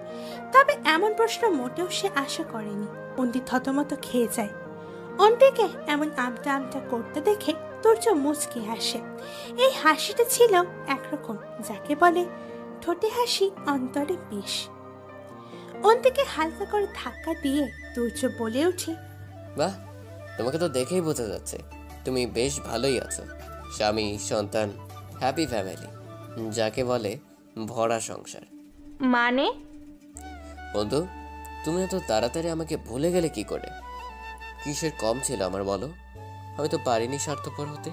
তবে এমন প্রশ্ন মোটেও সে আশা করেনি। অন্তি থতমত খেয়ে যায়। অন্তিকে এমন আমটা আমটা করতে দেখে তুর্য মুচকি হাসে। এই হাসিটা ছিল একরকম, যাকে বলে ঠোঁটে হাসি অন্তরে বিষ। অন্তিকে হালকা করে ধাক্কা দিয়ে তুর্য বলে ওঠে, বাহ, তোমাকে তো দেখেই বোঝা যাচ্ছে তুমি বেশ ভালোই আছো। স্বামী, সন্তান, হ্যাপি ফ্যামিলি, যাকে বলে ভরা সংসার। মানে? বন্ধু, তুমি এত তাড়াতাড়ি আমাকে ভুলে গেলে কি করে? কিসের কম ছিল আমার বলো? আমি তো পারিনি স্বার্থপর হতে,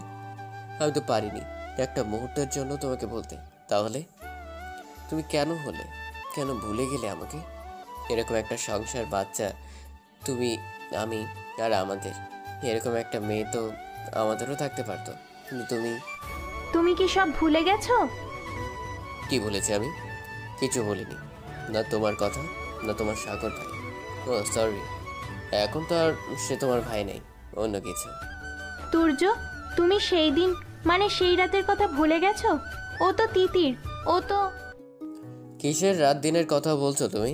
আমি তো পারিনি একটা মুহূর্তের জন্য তোমাকে বলতে। তাহলে তুমি কেন হলে, কেন ভুলে গেলে আমাকে? এরকম একটা সংসার, বাচ্চা, তুমি, আমি আর আমাদের এরকম একটা মেয়ে তো আমাদেরও থাকতে পারতো। কিন্তু তুমি কি সব ভুলে গেছো? কি বলেছি আমি? কিছু বলিনি, না তোমার কথা না তোমার সাগর ভাই। ও সরি, এখন তো আর সে তোমার ভাই নেই, অন্য কিছু। তুর্য, তুমি সেই দিন মানে সেই রাতের কথা ভুলে গেছো? ও তো তিতির, ও তো। কিসের রাত দিনের কথা বলছো তুমি?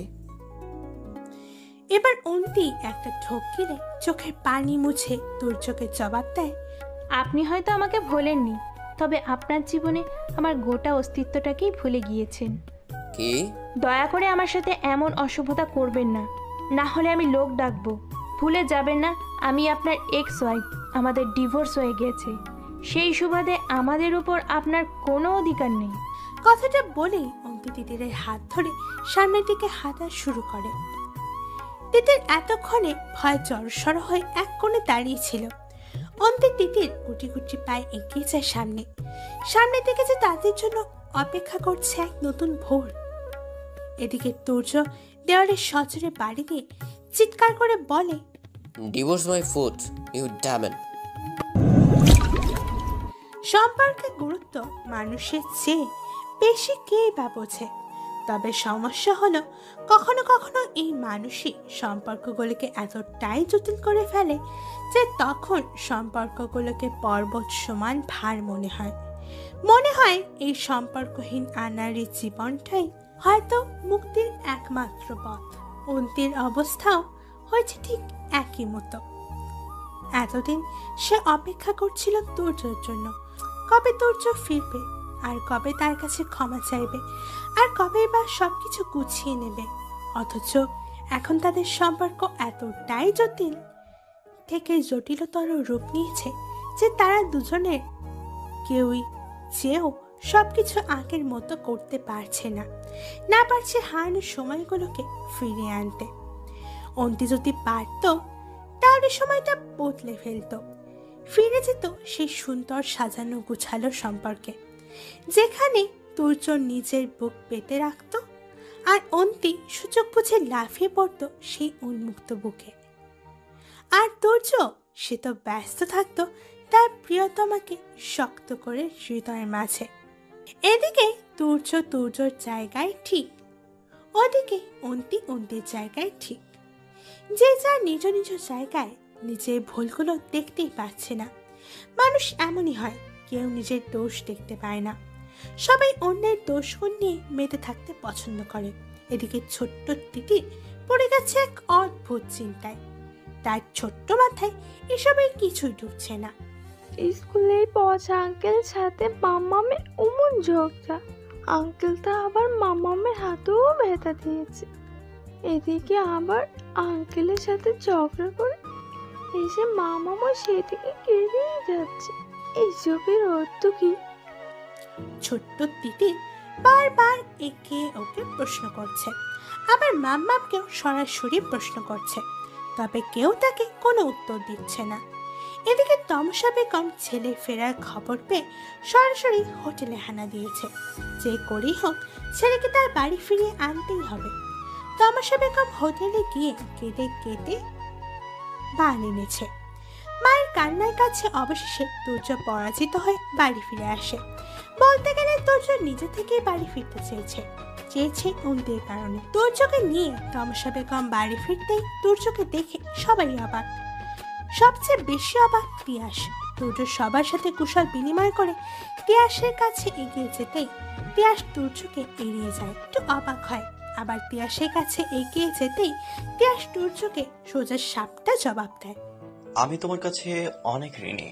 এবার অন্তি একটা ঢোক গিলে চোখের পানি মুছে তুর্যকে জবাব দেয়, আপনি হয়তো আমাকে ভোলেননি, তবে আপনার জীবনে আমার গোটা অস্তিত্বটাকেই ভুলে গিয়েছেন। কি? দয়া করে আমার সাথে এমন অশুভতা করবেন না, না হলে আমি লোক ডাকবো। ভুলে যাবেন না আমি আপনার এক্স ওয়াইফ, আমাদের ডিভোর্স হয়ে গেছে। সেই সুবাদে আমাদের উপর আপনার কোনো অধিকার নেই। কথাটা বলেই অন্তি তিতিরের হাত ধরে সামনের দিকে হাঁটা শুরু করে। তিতির এতক্ষণে ভয় জড়সড় হয়ে এক কোণে দাঁড়িয়েছিল। অন্তি তিতির গুটি গুটি পায়ে এগিয়ে যায় সামনে দিকে, যে তাদের জন্য অপেক্ষা করছে এক নতুন ভোর। এদিকে তুর্য দেওয়ালের সজোরে বাড়ি দিয়ে চিৎকার করে বলে, divorce my foot, you damn. সম্পর্কের গুরুত্ব মানুষের চেয়ে বেশি কে বা বোঝে, তবে সমস্যা হলো কখনো কখনো এই মানুষই সম্পর্কগুলোকে এতটাই জটিল করে ফেলে যে তখন সম্পর্কগুলোকে পর্বত সমান ভার মনে হয় এই সম্পর্কহীন আনারী জীবনটাই হয়তো মুক্তির একমাত্র পথ। অন্তির অবস্থাও হয়েছে ঠিক একই মতো। এতদিন সে অপেক্ষা করছিল তুর্যর জন্য, কবে তুর্য ফিরবে, আর কবে তার কাছে ক্ষমা চাইবে, আর কবে বা সবকিছু গুছিয়ে নেবে। অথচ এখন তাদের সম্পর্ক এতটাই জটিল থেকে জটিলতর রূপ নিয়েছে যে তারা দুজনের কেউই চেয়েও সবকিছু আগের মতো করতে পারছে না পারছে হারানোর সময়গুলোকে ফিরিয়ে আনতে। অন্তি যদি পারত তাহলে সময়টা বদলে ফেলত, ফিরে যেত সেই সুন্দর সাজানো গুছালো সম্পর্কে, যেখানে তুর্য নিজের বুক পেতে রাখত আর অন্তি সুযোগ বুঝে লাফিয়ে পড়ত সেই উন্মুক্ত বুকে। আর তুর্য সে তো ব্যস্ত থাকতো তার প্রিয়তমাকে শক্ত করে হৃদয়ের মাঝে। এদিকে তুর্য তুর্যর জায়গায় ঠিক, ওদিকে অন্তি অন্তির জায়গায় ঠিক। যে যার নিজ নিজ জায়গায় নিজের ভুলগুলো দেখতেই পাচ্ছে না। মানুষ এমনই হয়, কেউ নিজের দোষ দেখতে পায় না, সবাই অন্যের দোষগুণ নিয়ে মেতে থাকতে পছন্দ করে। এদিকে ছোট্ট তিতির পড়ে গেছে এক অদ্ভুত চিন্তায়, তার ছোট্ট মাথায় এসবের কিছুই ঢুকছে না। স্কুলে পৌঁছা আঙ্কেলের সাথে মাম্মামের অমন ঝগড়া, আঙ্কেলটা আবার মাম্মামের হাতেও ব্যথা দিয়েছে। এদিকে আবার আঙ্কেলের সাথে ঝগড়া করে এসে মামামও সেদিকে কেড়েই যাচ্ছে। এইসবের অর্থ কি? ছোট্ট তিতির বারবার একে ওকে প্রশ্ন করছে, আবার মাম্মামকেও সরাসরি প্রশ্ন করছে, তবে কেউ তাকে কোনো উত্তর দিচ্ছে না। এদিকে তমসা বেগম ছেলে ফেরার খবর পেয়ে সরাসরি হোটেলে হানা দিয়েছে, যে করেই হোক ছেলেকে তার বাড়ি ফিরিয়ে আনতেই হবে। তমসা বেগম হোটেলে গিয়ে কেঁদে কেটে বান এনেছে। মায়ের কান্নার কাছে অবশেষে তুর্য পরাজিত হয়ে বাড়ি ফিরে আসে। বলতে গেলে তুর্য নিজে থেকেই বাড়ি ফিরতে চেয়েছে অন্তির কারণে। তুর্যকে নিয়ে তমসা বেগম বাড়ি ফিরতেই তুর্যকে দেখে সবাই অবাক। সবচেয়ে বেশি অবাক তিয়াস। তুর্য সবার সাথে কুশল বিনিময় করে তিয়াসের কাছে এগিয়ে যেতেই তিয়াস তুর্যকে এড়িয়ে যায়, একটু অবাক হয়। আবার তিয়াসের কাছে এগিয়ে যেতেই তিয়াস তুর্যকে সোজা সাপটা জবাব দেয়। আমি তোমার কাছে অনেক ঋণী।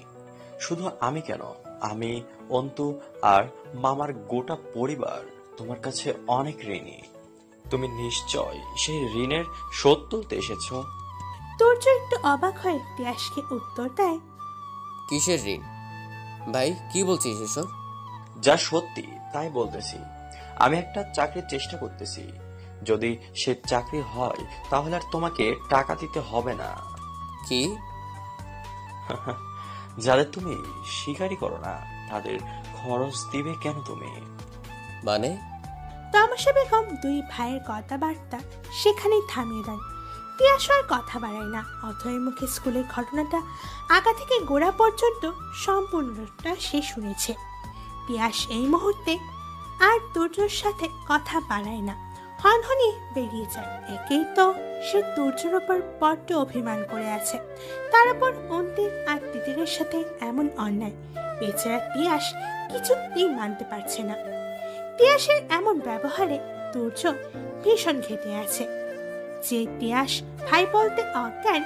শুধু আমি কেন, আমি, অন্তু আর মামার গোটা পরিবার তোমার কাছে অনেক ঋণী। তুমি নিশ্চয় সেই ঋণের শোধ তুলতে এসেছ। তুর্য একটু অবাক হয়ে তিয়াসকে উত্তর দেয়, কিসের ঋণ? ভাই কি বলছিস এসব? যা সত্যি তাই বলতেছি। আমি একটা চাকরির চেষ্টা করতেছি। যদি সে চাকরি হয় তাহলে আর তোমাকে টাকা দিতে হবে না। কি? যাদের তুমি স্বীকারই করো না তাদের খরচ দিবে কেন তুমি? মানে? তমসা বেগম দুই ভাইয়ের কথাবার্তা সেখানেই থামিয়ে দেন। তিয়াস আর কথা বাড়ায় না। অথয়ের মুখে স্কুলের ঘটনাটা আগা থেকে গোড়া পর্যন্ত সম্পূর্ণটা সে শুনেছে। তিয়াস এই মুহূর্তে আর তুর্যর সাথে কথা বাড়ায় না, হনহনি বেরিয়ে যায়। একেই তো সে তুর্যর ওপর বড্ড অভিমান করে আছে, তার উপর অন্তির আর তিতিরের সাথে এমন অন্যায় বেচারা তিয়াস কিছুতেই মানতে পারছে না। তিয়াসের এমন ব্যবহারে তুর্য ভীষণ ঘেটে আছে। যে তিয়াস ভাই বলতে অজ্ঞান,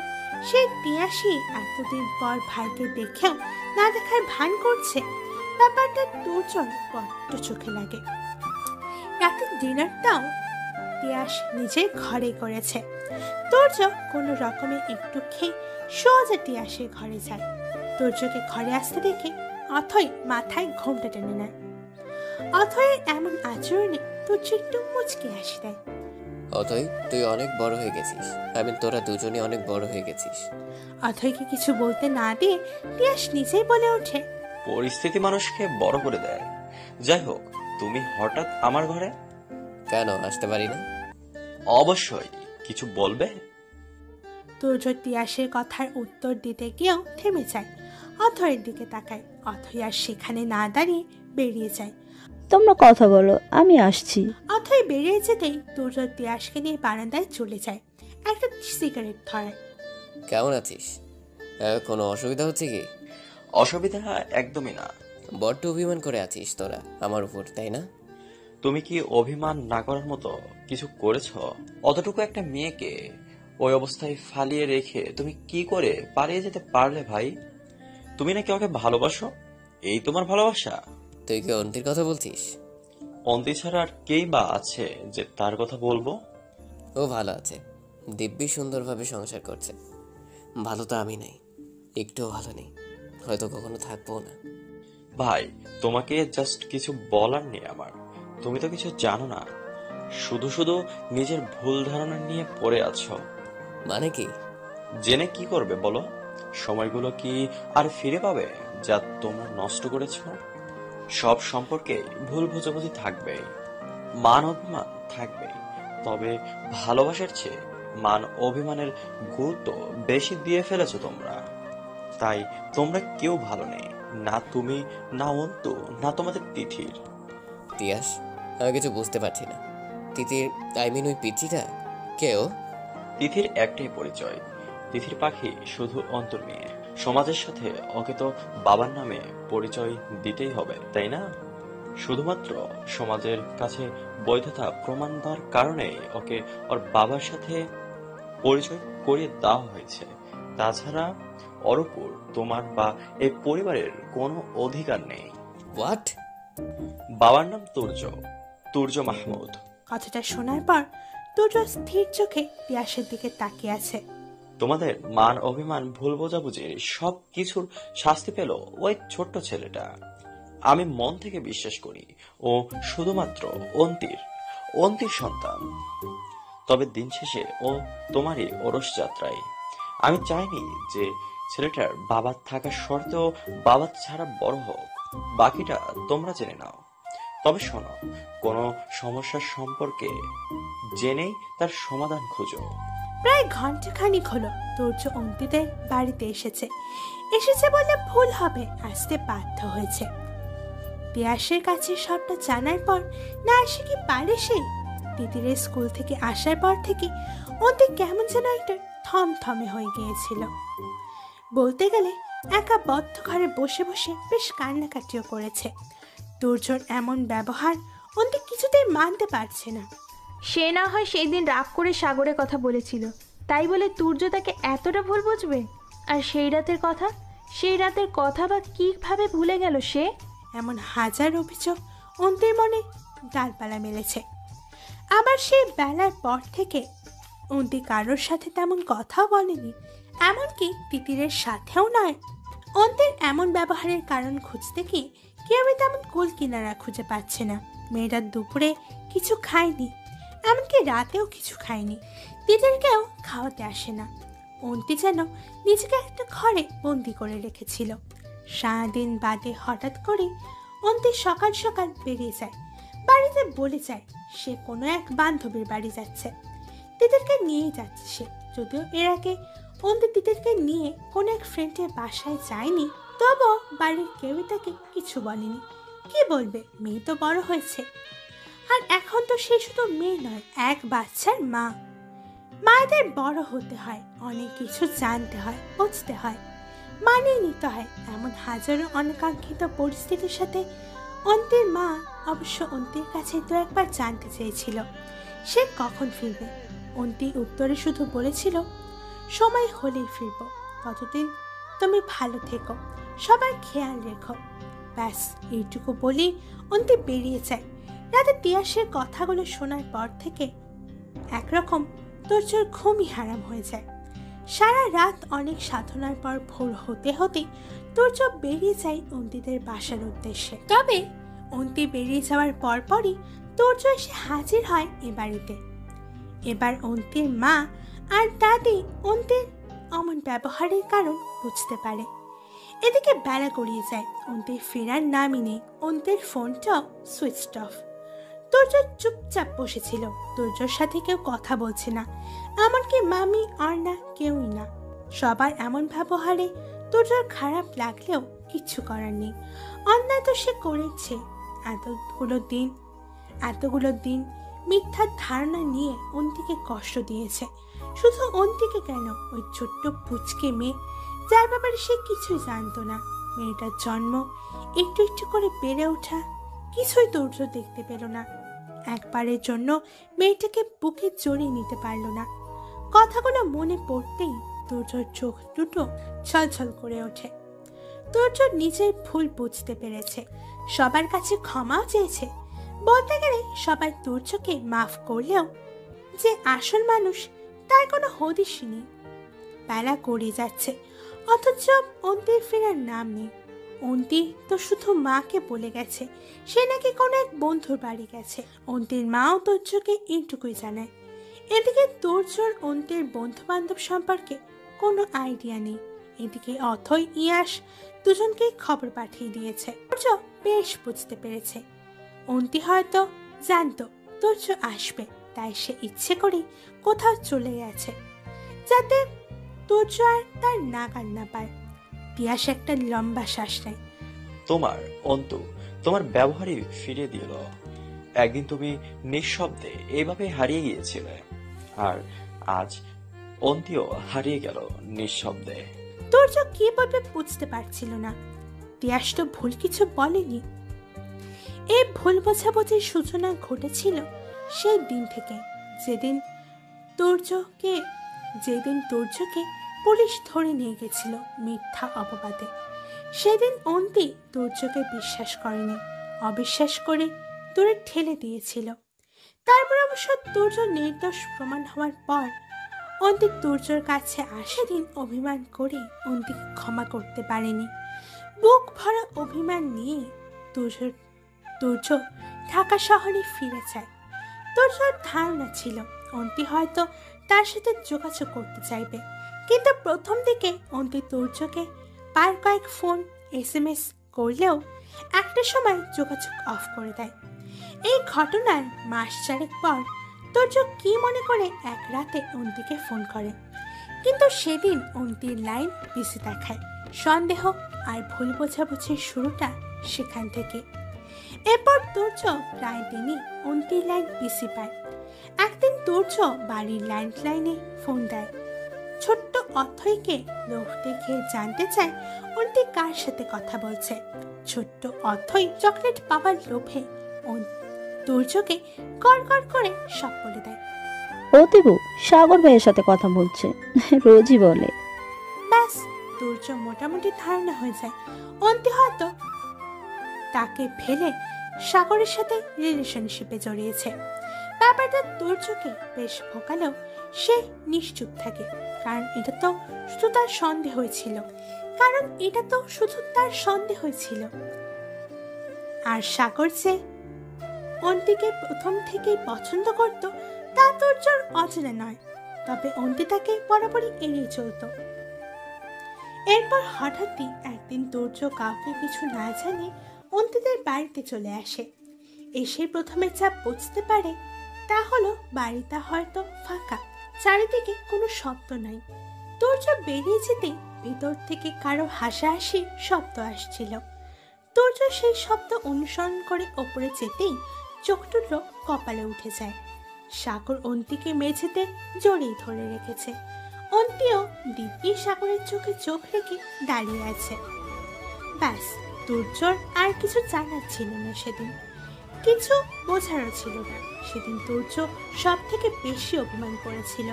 সেই তিয়াসই এতদিন পর ভাইকে দেখেও না দেখার ভান করছে। ব্যাপারটা তুর্যর বড্ড চোখে লাগে। রাতের ডিনারটাও তিয়াস নিজের ঘরে করেছে। তুর্য কোনো রকমে একটু খেয়ে সোজা তিয়াসের ঘরে যায়। তুর্যকে ঘরে আসতে দেখে অথই মাথায় ঘোমটা টেনে নেয়। অথয়ের এমন আচরণে তুর্য একটু মুচকে হাসি দেয়। অথই, তুই অনেক বড় হয়ে গেছিস। তোরা দুজনে অনেক বড় হয়ে গেছিস। অথয়কে কিছু বলতে না দিয়ে তিয়াস নিজেই বলে ওঠে, পরিস্থিতি মানুষকে বড় করে দেয়। যাই হোক, তুমি হঠাৎ আমার ঘরে কেন আসতে পারি না? অবশ্যই, কিছু বলবে? তুর্য তিয়াসের কথার উত্তর দিতে গিয়েও থেমে যায়। অথয়ের দিকে তাকায়। অথয় আর সেখানে না দাঁড়িয়ে বেরিয়ে যায়। তোমরা কথা বলো, আমি আসছি। অথয় বেরিয়ে যেতেই তুর্য তিয়াসকে নিয়ে বারান্দায় চলে যায়, একটা সিগারেট ধরায়। কেমন আছিস? কোনো অসুবিধা হচ্ছে কি? অসুবিধা একদমই না। বড্ড অভিমান করে আছিস তোরা আমার উপর, তাই না? তুমি কি অভিমান না করার মতো কিছু করেছ? অতটুকু একটা মেয়েকে ওই অবস্থায় ফালিয়ে রেখে তুমি কি করে পালিয়ে যেতে পারলে ভাই? তুমি নাকি ওকে ভালোবাসো? এই তোমার ভালোবাসা? তুই কি অন্তির কথা বলছিস? অন্তি ছাড়া আর কেই বা আছে যে তার কথা বলবো? ও ভালো আছে, দিব্যি সুন্দরভাবে সংসার করছে। ভালো তো আমি নাই, একটুও ভালো নেই, হয়তো কখনো থাকবো না। ভাই, তোমাকে জাস্ট কিছু বলার নেই আমার। তুমি তো কিছু জানো না, শুধু শুধু নিজের ভুল ধারণা নিয়ে পড়ে আছো। মানে কি? জেনে কি করবে বলো? সময়গুলো কি আর ফিরে পাবে যা তোমরা নষ্ট করেছো? সব সম্পর্কে ভুল বোঝাবুঝি থাকবে, মান অভিমান থাকবে, তবে ভালোবাসার চেয়ে মান অভিমানের গুরুত্ব বেশি দিয়ে ফেলেছো তোমরা। তাই তোমরা কেউ ভালো নেই, না তুমি, না অন্তু, না তোমাদের তিথির। তিয়াস, আমি কিছু বুঝতে পারছি না। তিথির, ওই পিচিটা কেউ? তিথির একটাই পরিচয়, তিথির পাখি শুধু অন্তর মেয়ে। সমাজের সাথে ওকে তো বাবার নামে পরিচয় দিতেই হবে, তাই না? শুধুমাত্র সমাজের কাছে বৈধতা প্রমাণ দেওয়ার কারণে ওকে ওর বাবার সাথে পরিচয় করিয়ে দেওয়া হয়েছে। তাছাড়া ওর উপর তোমার বা এই পরিবারের কোনো অধিকার নেই। হোয়াট? বাবার নাম তুর্য মাহমুদ। কথাটা শোনার পর তুর্য স্থির চোখে তিয়াসের দিকে তাকিয়ে আছে। তোমাদের মান অভিমান ভুল বোঝাবুঝির সব কিছুর শাস্তি পেল ওই ছোট্ট ছেলেটা। আমি মন থেকে বিশ্বাস করি ও শুধুমাত্র অন্তির সন্তান। তবে দিন শেষে ও তোমারই ওরস যাত্রায়। আমি চাইনি যে ছেলেটার বাবা থাকা সত্ত্বেও বাবা ছাড়া বড় হোক। বাকিটা তোমরা জেনে নাও। তবে শোনো, কোনো সমস্যার সম্পর্কে জেনেই তার সমাধান খুঁজো। প্রায় ঘন্টাখানিক হলো তুর্য অন্তিদের বাড়িতে এসেছে বলে ভুল হবে, আসতে বাধ্য হয়েছে। পিয়াসের কাছে সবটা জানার পর না আসে কি পারে সে? তিতিরের স্কুল থেকে আসার পর থেকে অন্তি কেমন যেন একটা থমথমে হয়ে গিয়েছিল। বলতে গেলে একা বদ্ধ ঘরে বসে বসে বেশ কান্নাকাটিও করেছে। তুর্যর এমন ব্যবহার অন্তি কিছুতেই মানতে পারছে না। সে না হয় সেই দিন রাগ করে সাগরের কথা বলেছিল, তাই বলে তুর্য তাকে এতটা ভুল বুঝবে? আর সেই রাতের কথা বা কিভাবে ভুলে গেল সে? এমন হাজার অভিযোগ অন্তির মনে ডালপালা মেলেছে। আবার সেই বেলার পর থেকে অন্তি কারোর সাথে তেমন কথাও বলেনি, এমনকি তিতিরের সাথেও নয়। অন্তির এমন ব্যবহারের কারণ খুঁজতে কি কেউ তেমন কুল কিনারা খুঁজে পাচ্ছে না। মেয়েরা দুপুরে কিছু খায়নি, এমনকি রাতেও কিছু খায়নি, তিতিরকেও খাওয়াতে আসে না। অন্তি যেন নিজেকে একটা ঘরে বন্দি করে রেখেছিল। সারাদিন বাদে হঠাৎ করে অন্তি সকাল সকাল বেরিয়ে যায়, বাড়িতে বলে যায় সে কোনো এক বান্ধবীর বাড়ি যাচ্ছে, তিতিরকে নিয়েই যাচ্ছে সে। যদিও এর আগে অন্তি তিতিরকে নিয়ে কোনো এক ফ্রেন্ডের বাসায় যায়নি, তবুও বাড়ির কেউই তাকে কিছু বলেনি। কি বলবে, মেয়ে তো বড় হয়েছে। আর এখন তো সে শুধু মেয়ে নয়, এক বাচ্চার মা। মায়েদের বড় হতে হয়, অনেক কিছু জানতে হয়, বুঝতে হয়, মানিয়ে নিতে হয়। এমন হাজারো অনাকাঙ্ক্ষিত পরিস্থিতির সাথে অন্তির মা অবশ্য অন্তির কাছে তো একবার জানতে চেয়েছিল সে কখন ফিরবে। অন্তি উত্তরে শুধু বলেছিল, সময় হলেই ফিরব, ততদিন তুমি ভালো থেকো, সবার খেয়াল রেখো। ব্যাস এইটুকু বলেই অন্তি বেরিয়ে যায়। রাতে তিয়াসের কথাগুলো শোনার পর থেকে একরকম তোর ঘুমই হারাম হয়ে যায়। সারা রাত অনেক সাধনার পর ভোর হতে হতে তোর বেরিয়ে যায় অন্তিদের বাসার উদ্দেশ্যে। তবে অন্তি বেরিয়ে যাওয়ার পরপরই তোর এসে হাজির হয় এ বাড়িতে। এবার অন্তির মা আর দাদি অন্তির অমন ব্যবহারের কারণ বুঝতে পারে। এদিকে বেলা গড়িয়ে যায়, অন্তির ফেরার নামই নেই, অন্তির ফোনটাও সুইচ অফ। তোর্য চুপচাপ বসেছিল, তোর্যর সাথে কেউ কথা বলছে না, এমনকি মামি আর না কেউই না। সবার এমন ব্যবহারে তোর্যর খারাপ লাগলেও কিচ্ছু করার নেই। অন্যায় তো সে করেছে। এতগুলো দিন মিথ্যা ধারণা নিয়ে অন্তিকে কষ্ট দিয়েছে। শুধু অন্তিকে কেন, ওই ছোট্ট পুচকে মেয়ে যার ব্যাপারে সে কিছুই জানতো না, মেয়েটার জন্ম, একটু একটু করে বেড়ে ওঠা, কিছুই তোর্য দেখতে পেল না। একবারের জন্য মেয়েটাকে বুকে জড়িয়ে নিতে পারল না। কথাগুলো মনে পড়তেই তোর্যর চোখ দুটো ছলছল করে ওঠে। তোর্য নিজের ভুল বুঝতে পেরেছে, সবার কাছে ক্ষমাও চেয়েছে। বলতে গেলে সবাই তোর্যকে মাফ করলেও যে আসল মানুষ তার কোনো হদিশই নেই। বেলা গড়িয়ে যাচ্ছে, অথচ অন্তির ফেরার নাম নেই। অন্তি তো শুধু মাকে বলে গেছে সে নাকি কোনো এক বন্ধুর বাড়ি গেছে। অন্তির মাও তোর্যকে এইটুকুই জানায়। এদিকে তোর্যর অন্তির বন্ধু বান্ধব সম্পর্কে কোনো আইডিয়া নেই। এদিকে অথই ইয়াস দুজনকে খবর পাঠিয়ে দিয়েছে। তোর্য বেশ বুঝতে পেরেছে অন্তি হয়তো জানতো তোর্য আসবে, তাই সে ইচ্ছে করে কোথাও চলে গেছে যাতে তোর্য আর তার নাগাল না পায়। তিয়াস একটা লম্বা শ্বাস নেয়। তোমার ব্যবহারই ফিরে দিল। একদিন তুমি নিঃশব্দে এইভাবে হারিয়ে গিয়েছিলে, আর আজ অন্তিও হারিয়ে গেল নিঃশব্দে। তোর্য কি বলবে বুঝতে পারছিল না। তিয়াস তো ভুল কিছু বলেনি। এই ভুল বোঝাবুঝির সূচনা ঘটেছিল সেই দিন থেকে, যেদিন তোর্যকে পুলিশ ধরে নিয়ে গেছিল মিথ্যা অপবাদে। সেদিন অন্তি তোর্যকে বিশ্বাস করেনি, অবিশ্বাস করে দূরে ঠেলে দিয়েছিল। তারপর অবশ্য তোর্য নির্দোষ প্রমাণ হওয়ার পর অন্তি তোর্যর কাছে আসে। দিন অভিমান করে অন্তিকে ক্ষমা করতে পারেনি। বুক ভরা অভিমান নিয়ে তোর্য ঢাকা শহরে ফিরে যায়। তোর্যর ধারণা ছিল অন্তি হয়তো তার সাথে যোগাযোগ করতে চাইবে, কিন্তু প্রথম দিকে অন্তি তোর্যকে বার কয়েক ফোন SMS করলেও একটা সময় যোগাযোগ অফ করে দেয়। এই ঘটনার মাস চারেক পর তুর্য কি মনে করে এক রাতে অন্তিকে ফোন করে, কিন্তু সেদিন অন্তির লাইন বিজি দেখায়। সন্দেহ আর ভুল বোঝাবুঝির শুরুটা সেখান থেকে। এরপর তুর্য প্রায় দিনই অন্তির লাইন বিজি পায়। একদিন তুর্য বাড়ির ল্যান্ডলাইনে ফোন দেয়। ছোট্ট অথইকে লোক দেখে জানতে চায় অন্তি কার সাথে কথা বলছে। ছোট্ট অথই চকলেট পাওয়ার লোভে তুর্যকে গড়গড় করে সব বলে দেয়। ও দিবু, সাগর ভাইয়ের সাথে কথা বলছে, রোজই বলে। ব্যাস, তুর্য মোটামুটি ধারণা হয়ে যায় অন্তি হয়তো তাকে ফেলে সাগরের সাথে রিলেশনশিপে জড়িয়েছে। ব্যাপারটা তুর্যকে বেশ ভোগালেও সে নিশ্চুপ থাকে, কারণ এটা তো শুধু তার সন্দেহ ছিল। আর সাগর যে অন্তিকে প্রথম থেকেই পছন্দ করত তা তুর্যর অজানা নয়, তবে অন্তি তাকে বরাবরই এড়িয়ে চলত। এরপর হঠাৎই একদিন তুর্য কাউকে কিছু না জানে অন্তিদের বাড়িতে চলে আসে। এসে প্রথমে যা বুঝতে পারে তা হলো বাড়িটা হয়তো ফাঁকা, চারিদিকে কোনো শব্দ নাই। তুর্য বেরিয়ে যেতেই ভিতর থেকে কারো হাসাহাসির শব্দ আসছিল। তুর্য সেই শব্দ অনুসরণ করে ওপরে যেতেই চোখ দুটো কপালে উঠে যায়। সাগর অন্তিকে মেঝেতে জড়িয়ে ধরে রেখেছে। অন্তিও দিব্যি সাগরের চোখে চোখ রেখে দাঁড়িয়ে আছে। ব্যাস, তুর্যর আর কিছু জানার ছিল না সেদিন, কিছু বোঝারও ছিল না। সেদিন তুর্য সব থেকে বেশি অভিমান করেছিল।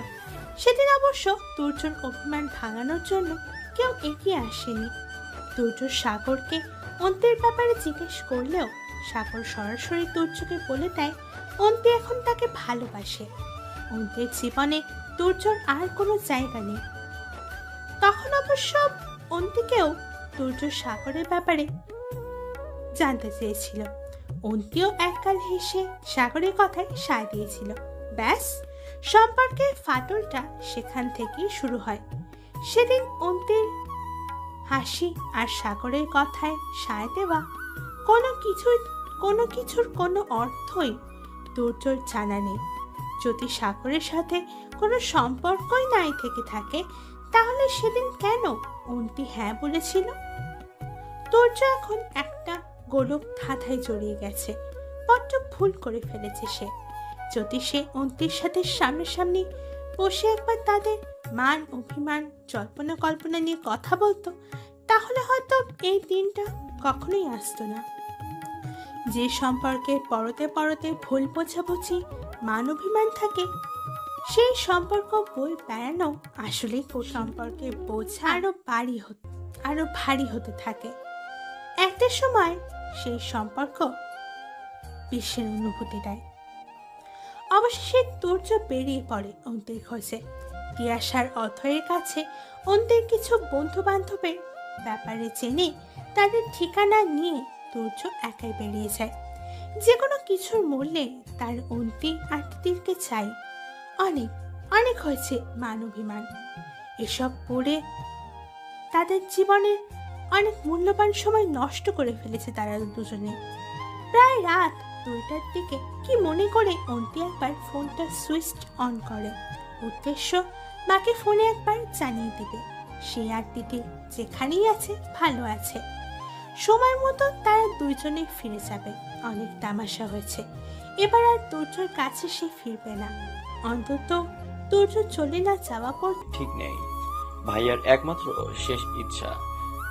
সেদিন অবশ্য তুর্যর অভিমান ভাঙানোর জন্য কেউ এগিয়ে আসেনি। তুর্য সাগরকে অন্তির ব্যাপারে জিজ্ঞেস করলেও সাগর সরাসরি তুর্যকে বলে দেয় অন্তি এখন তাকে ভালোবাসে। অন্তির জীবনে তুর্যর আর কোনো জায়গা নেই। তখন অবশ্য অন্তিকেও তুর্য সাগরের ব্যাপারে জানতে চেয়েছিল। অন্তিও এককাল হেসে সাগরের কথায় সায় দিয়েছিল। ব্যাস, সম্পর্কের ফাটলটা সেখান থেকেই শুরু হয়। সেদিন অন্তির হাসি আর সাগরের কথায় সায় দেওয়া কোনো কিছুর কোনো অর্থই তুর্যর জানা নেই। যদি সাগরের সাথে কোনো সম্পর্কই নাই থেকে থাকে তাহলে সেদিন কেন অন্তি হ্যাঁ বলেছিল? তুর্য এখন একটা গোলক ধাঁধায় জড়িয়ে গেছে। বড্ড ভুল করে ফেলেছে সে। যদি সে অন্তির সাথে সামনাসামনি বসে একবার তাদের মান অভিমান জল্পনা কল্পনা নিয়ে কথা বলতো তাহলে হয়তো এই দিনটা কখনোই আসতো না। যে সম্পর্কে পরতে পরতে ভুল বোঝাবুঝি মান অভিমান থাকে সেই সম্পর্ক বই বেড়ানো আসলেই সম্পর্কের বোঝা আরো ভারী হতে থাকে। একটা সময় সেই সম্পর্ক বিশ্বের অনুভূতি দেয়। অবশেষে তুর্য বেরিয়ে পড়ে অন্তির খোঁজে। তিয়াসার অথয়ের কাছে অন্তির কিছু বন্ধু বান্ধবের ব্যাপারে জেনে তাদের ঠিকানা নিয়ে তুর্য একাই বেরিয়ে যায়। যে কোনো কিছুর মূল্যে তার অন্তি আর তিতিরকে চাই। অনেক অনেক হয়েছে মান অভিমান, এসব পড়ে তাদের জীবনের অনেক মূল্যবান সময় নষ্ট করে ফেলেছে তারা দুজনে। প্রায় রাত 2টার দিকে কি মনে করে অন্তি একবার ফোনটা সুইচ অন করে। উদ্দেশ্য মাকে ফোনে একবার জানিয়ে দিবে সে আর তিতির যেখানেই আছে ভালো আছে। সময় মতো তারা দুইজনে ফিরে যাবে। অনেক তামাশা হয়েছে, এবার আর তুর্যর কাছে সে ফিরবে না। অন্তত তুর্য চলে না যাওয়া পর ঠিক নেই। ভাইয়ার একমাত্র শেষ ইচ্ছা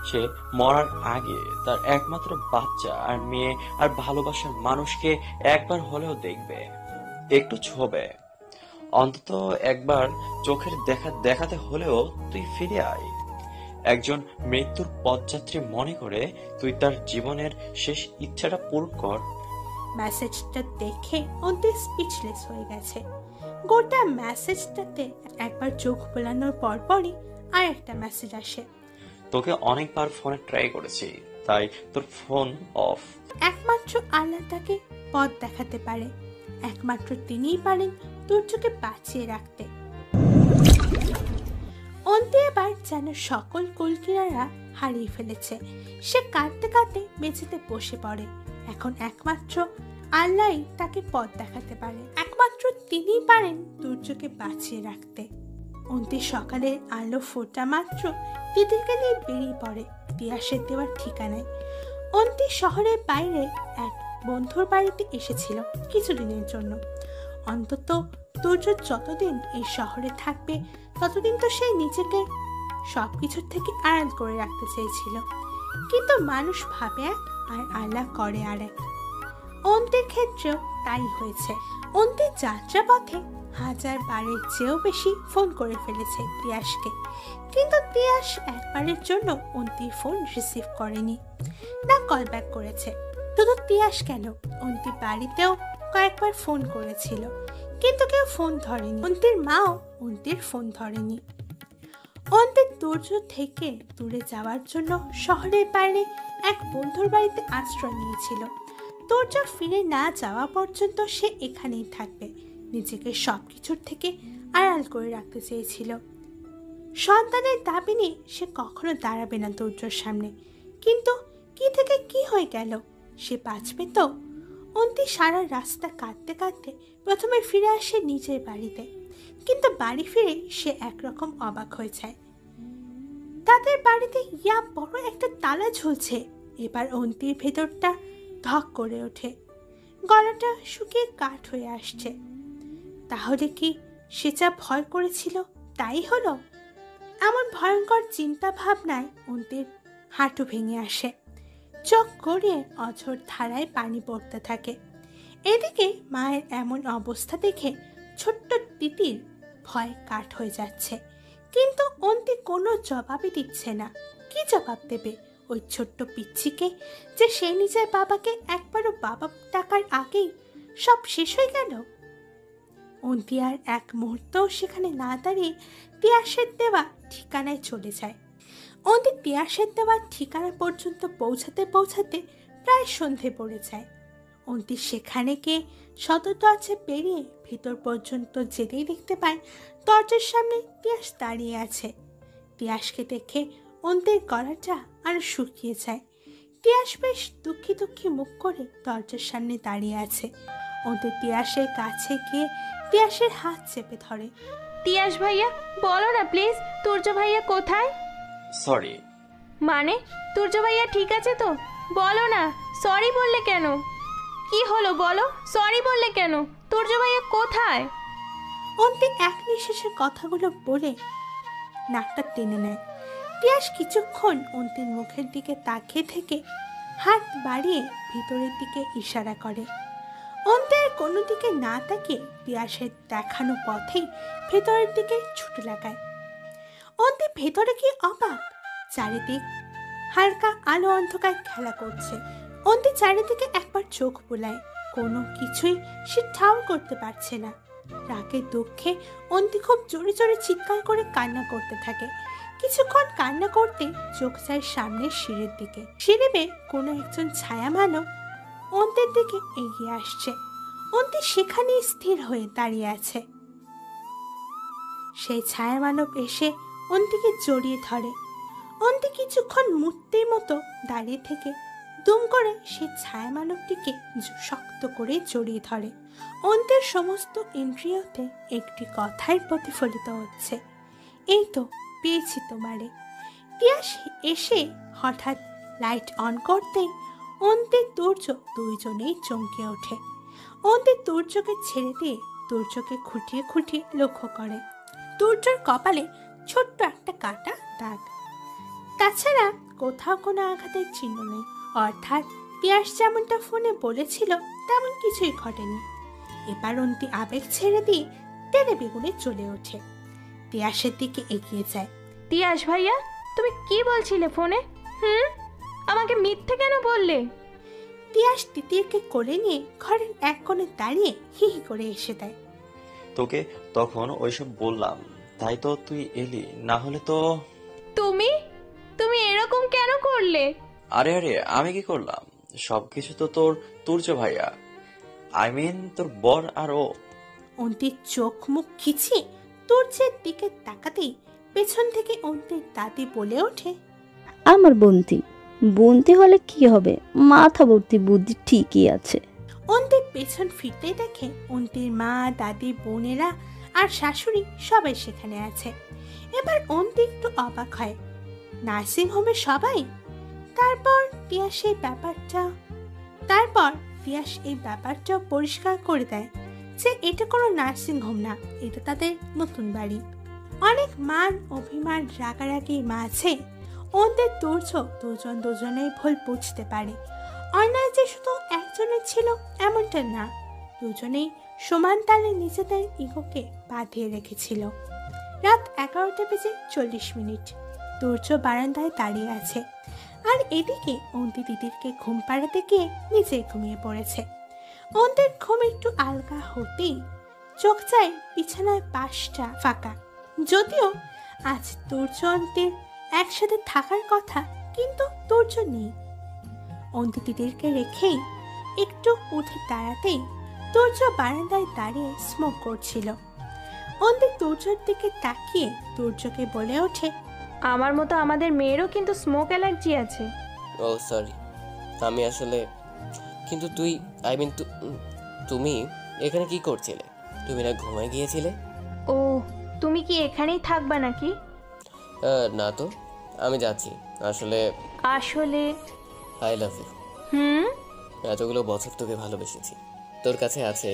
সে মরার আগে তার একমাত্র বাচ্চা আর মেয়ে আর ভালোবাসার মানুষকে একবার হলেও দেখবে, একটু ছোবে। অন্তত একবার চোখের দেখাতে হলেও তুই ফিরে আয়। একজন মৃত্যুর পথযাত্রী মনে করে তুই তার জীবনের শেষ ইচ্ছাটা পূরণ কর। মেসেজটা দেখে অন্তি স্পিচলেস হয়ে গেছে। গোটা মেসেজটাতে একবার চোখ বোলানোর পরপরই আর একটা মেসেজ আসে। তোকে অনেকবার ফোনে ট্রাই করেছি, তাই তোর ফোন অফ। একমাত্র আল্লাহ তাকে পথ দেখাতে পারে, একমাত্র তিনিই পারেন তুর্যকে বাঁচিয়ে রাখতে। অন্তি এবার যেন সকল কুলকিনারা হারিয়ে ফেলেছে। সে কাঁদতে কাঁদতে মেঝেতে বসে পড়ে। এখন একমাত্র আল্লাহই তাকে পথ দেখাতে পারে। একমাত্র একমাত্র তিনিই পারেন তুর্যকে বাঁচিয়ে রাখতে। অন্তি সকালের আলো ফোটা মাত্র তিতিরকে নিয়ে বেরিয়ে পড়ে তিয়াসের দেওয়ার ঠিকানায়। অন্তি শহরের বাইরে এক বন্ধুর বাড়িতে এসেছিল কিছুদিনের জন্য। অন্তত তুর্য যতদিন এই শহরে থাকবে ততদিন তো সে নিজেকে সবকিছুর থেকে আড়াল করে রাখতে চেয়েছিল, কিন্তু মানুষ ভাবে এক আর আল্লাহ করে আর এক। অন্তির ক্ষেত্রেও তাই হয়েছে। অন্তির যাত্রা পথে 1000 বারের চেয়েও বেশি ফোন করে ফেলেছে তিয়াসকে, কিন্তু তিয়াস একবারের জন্য অন্তির ফোন রিসিভ করেনি, না কল ব্যাক করেছে। শুধু তিয়াস কেন, অন্তির বাড়িতেও কয়েকবার ফোন করেছিল, কিন্তু কেউ ফোন ধরেনি। অন্তির মাও অন্তির ফোন ধরেনি। অন্তির তুর্য থেকে দূরে যাওয়ার জন্য শহরের বাইরে এক বন্ধুর বাড়িতে আশ্রয় নিয়েছিল। তুর্য ফিরে না যাওয়া পর্যন্ত সে এখানেই থাকবে, নিজেকে সবকিছুর থেকে আড়াল করে রাখতে চেয়েছিল। সন্তানের দাবি নিয়ে সে কখনো দাঁড়াবে না তুর্যর সামনে, কিন্তু কি থেকে কি হয়ে গেল, সে বাঁচবে তো? অন্তি সারা রাস্তা কাঁদতে কাঁদতে প্রথমে ফিরে আসে নিজের বাড়িতে, কিন্তু বাড়ি ফিরে সে একরকম অবাক হয়ে যায়। তাদের বাড়িতে ইয়া বড় একটা তালা ঝুলছে। এবার অন্তির ভেতরটা ধক করে ওঠে, গলাটা শুকিয়ে কাঠ হয়ে আসছে। তাহলে কি সে যা ভয় করেছিল তাই হলো? এমন ভয়ঙ্কর চিন্তা ভাবনায় অন্তির হাঁটু ভেঙে আসে, চোখ গড়িয়ে অঝোর ধারায় পানি পড়তে থাকে। এদিকে মায়ের এমন অবস্থা দেখে ছোট্ট তিতির ভয় কাঠ হয়ে যাচ্ছে, কিন্তু অন্তি কোনো জবাবই দিচ্ছে না। কি জবাব দেবে ওই ছোট্ট পিচ্ছিকে, যে সে নিজের বাবাকে একবারও বাবা ডাকার আগেই সব শেষ হয়ে গেল? অন্তি আর এক মুহূর্তও সেখানে না দাঁড়িয়ে তিয়াসের দেওয়া ঠিকানায় চলে যায়। অন্তি তিয়াসের দেওয়া ঠিকানা পর্যন্ত পৌঁছাতে পৌঁছাতে প্রায় সন্ধে পড়ে যায়। অন্তি সেখানে গিয়ে সদর দরজা পেরিয়ে ভিতর পর্যন্ত যেতেই দেখতে পায় দরজার সামনে তিয়াস দাঁড়িয়ে আছে। তিয়াসকে দেখে অন্তির গলাটা আরো শুকিয়ে যায়। তিয়াস বেশ দুঃখী দুঃখী মুখ করে দরজার সামনে দাঁড়িয়ে আছে। অন্তি তিয়াসের কাছে গিয়ে তিয়াসের হাত চেপে ধরে। তিয়াস ভাইয়া, বলো না প্লিজ, তুর্য ভাইয়া কোথায়? সরি। মানে তুর্য ভাইয়া ঠিক আছে তো? বলো না, সরি বললে কেন? কি হলো বলো, সরি বললে কেন? তুর্য ভাইয়া কোথায়? অন্তি এক নিঃশ্বাসে কথাগুলো বলে নাকটা টেনে নেয়। তিয়াস কিছুক্ষণ অন্তির মুখের দিকে তাকিয়ে থেকে হাত বাড়িয়ে ভিতরের দিকে ইশারা করে। অন্তির কোনো দিকে না তাকিয়ে তিয়াসের দেখানো পথেই ভেতরের দিকে ছুটে লাগায়। অন্তি ভেতরে কি অবাক, চারিদিক হালকা আলো অন্ধকার খেলা করছে। অন্তি চারিদিকে একবার চোখ বোলায়, কোনো কিছুই সে ঠাউর করতে পারছে না। রাগে দুঃখে অন্তি খুব জোরে জোরে চিৎকার করে কান্না করতে থাকে। কিছুক্ষণ কান্না করতে চোখ যায় সামনের সিঁড়ির দিকে। সিঁড়ি বেয়ে কোনো একজন ছায়া মানব অন্তির দিকে এগিয়ে আসছে। অন্তি সেখানে স্থির হয়ে দাঁড়িয়ে আছে। সেই ছায়া মানব এসে অন্তিকে জড়িয়ে ধরে। অন্তি কিছুক্ষণ মূর্তির মতো দাঁড়িয়ে থেকে দুম করে সেই ছায়া মানবটিকে শক্ত করে জড়িয়ে ধরে। অন্তির সমস্ত ইন্দ্রিয়তে একটি কথাই প্রতিফলিত হচ্ছে, এই তো পেয়েছি তোমারে। তিয়াস এসে হঠাৎ লাইট অন করতেই অন্তি তুর্য দুইজনেই চমকে ওঠে। অন্তি তুর্যকে ছেড়ে দিয়ে তুর্যকে খুঁটিয়ে খুঁটিয়ে লক্ষ্য করে। তুর্যর কপালে ছোট্ট একটা কাটা দাগ, তাছাড়া কোথাও কোনো আঘাতের চিহ্ন নেই। অর্থাৎ তিয়াস যেমনটা ফোনে বলেছিল তেমন কিছুই ঘটেনি। এবার অন্তি আবেগ ছেড়ে দিয়ে তেড়ে বেগুনে চলে ওঠে, তিয়াসের দিকে এগিয়ে যায়। তিয়াস ভাইয়া, তুমি কি বলছিলে ফোনে? আমাকে মিথ্যে কেন বললে? তিয়াস তিতিরকে কোলে নিয়ে ঘরের এক কোণে দাঁড়িয়ে হি হি করে এসে দেয়। তোকে তখন ওইসব বললাম তাই তো তুই এলি, না হলে তো। তুমি তুমি এরকম কেন করলে? আরে আরে আমি কি করলাম? সবকিছু তো তুর্য ভাইয়া, আই মিন তোর বর আর ও। অন্তির চোখ মুখ খিচিয়ে তুর্যের দিকে তাকাতেই পেছন থেকে অন্তির দাদি বলে ওঠে, আমার বন্তি বন্তি হলে কি হবে, মাথা ভর্তি বুদ্ধি ঠিকই আছে। অন্তির পেছন ফিরতে দেখে অন্তির মা, দাদি, বোনেরা আর শাশুড়ি সবাই সেখানে আছে। এবার অন্তি একটু অবাক হয়, নার্সিং হোমের সবাই। তারপর তিয়াস এই ব্যাপারটা পরিষ্কার করে দেয় যে এটা কোনো নার্সিং হোম না, এটা তাদের নতুন বাড়ি। অনেক মান অভিমান রাগারাগির মাঝে ওদের দুজনেই ভুল বুঝতে পারে। অন্যায় যে শুধু একজনের ছিল এমনটা না, দুজনেই সমান তালে নিজেদের ইগোকে বাঁধিয়ে রেখেছিল। রাত 11:40। দুর্য বারান্দায় দাঁড়িয়ে আছে, আর এদিকে অন্তি দিদিরকে ঘুম পাড়াতে গিয়ে নিজে ঘুমিয়ে পড়েছে। অন্তের ঘুম একটু আলগা হতেই চোখ চায় বিছানায় পাশটা ফাঁকা। যদিও আজ দুর্য অন্তের একসাথে থাকার কথা, কিন্তু দুর্য নেই। অন্তি দিদিরকে রেখেই একটু উঠে দাঁড়াতেই দুর্য বারান্দায় দাঁড়িয়ে স্মোক করছিল। অন্তি দুর্যর দিকে তাকিয়ে দুর্যকে বলে ওঠে, আমার মতো আমাদের মেয়েরও কিন্তু স্মোক অ্যালার্জি আছে। ও সরি, আমি আসলে, কিন্তু তুমি এখানে কি করছিলে? তুমি না ঘুমায় গিয়েছিলে? ও, তুমি কি এখানেই থাকবা নাকি? না তো, আমি যাচ্ছি। আসলে আই লাভ ইউ। এতগুলো বছর তোকে ভালোবেসেছি, তোর কাছে আছে,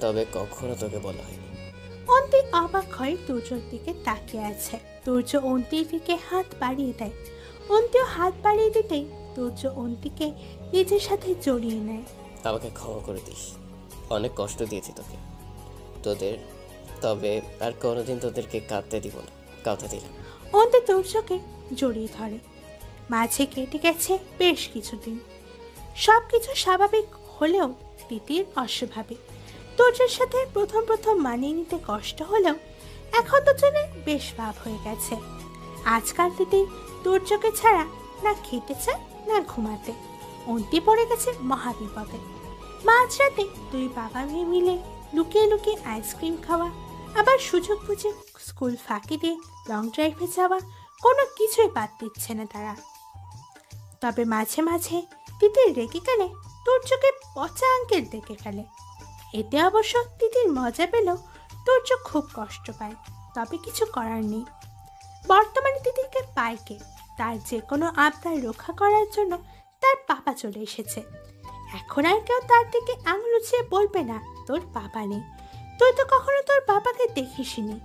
তবে কখনো তোকে বলা হয়নি। অন্তি অবাক হয়ে দুর্যর দিকে তাকিয়ে আছে। দুর্য অন্তির দিকে হাত বাড়িয়ে দেয়। অন্তিও হাত বাড়িয়ে দিতেই দুর্য অন্তিকে নিজের সাথে জড়িয়ে নেয়। আমাকে ক্ষমা করে দিস, অনেক কষ্ট দিয়েছি তোদের, তবে আর কোনোদিন তোদেরকে কাঁদতে দিব না, কথা দিলাম। অন্তি দুর্যকে জড়িয়ে ধরে। মাঝে কেটে গেছে বেশ কিছুদিন। সবকিছু স্বাভাবিক হলেও তিতির অস্বাভাবিক। দুর্যের সাথে প্রথম মানিয়ে নিতে কষ্ট হলেও এখন দুজনে বেশ ভাব হয়ে গেছে। আজকাল তিতির দুর্যকে ছাড়া না খেতে চায় না ঘুমাতে। অন্তি পড়ে গেছে মহাবিপদে। মাঝরাতে দুই বাবা মেয়ে মিলে লুকিয়ে লুকিয়ে আইসক্রিম খাওয়া, আবার সুযোগ বুঝে স্কুল ফাঁকি দিয়ে লং ড্রাইভে যাওয়া, কোনো কিছুই বাদ দিচ্ছে না তারা। তবে মাঝে মাঝে তিতির রেগে গেলে দুর্যকে পচা আঙ্কেল ডেকে ফেলে। এতে অবশ্য তিতির মজা পেলেও দুর্য খুব কষ্ট পায়। তবে কিছু করার নেই। বর্তমানে তিতিরকে পাইকে তার যে কোনো আবদার রক্ষা করার জন্য তার পাপা চলে এসেছে। এখন আর কেউ তার দিকে আঙুল উঁচিয়ে বলবে না তোর বাবা নেই, তুই তো কখনো তোর বাবাকে দেখিসনি।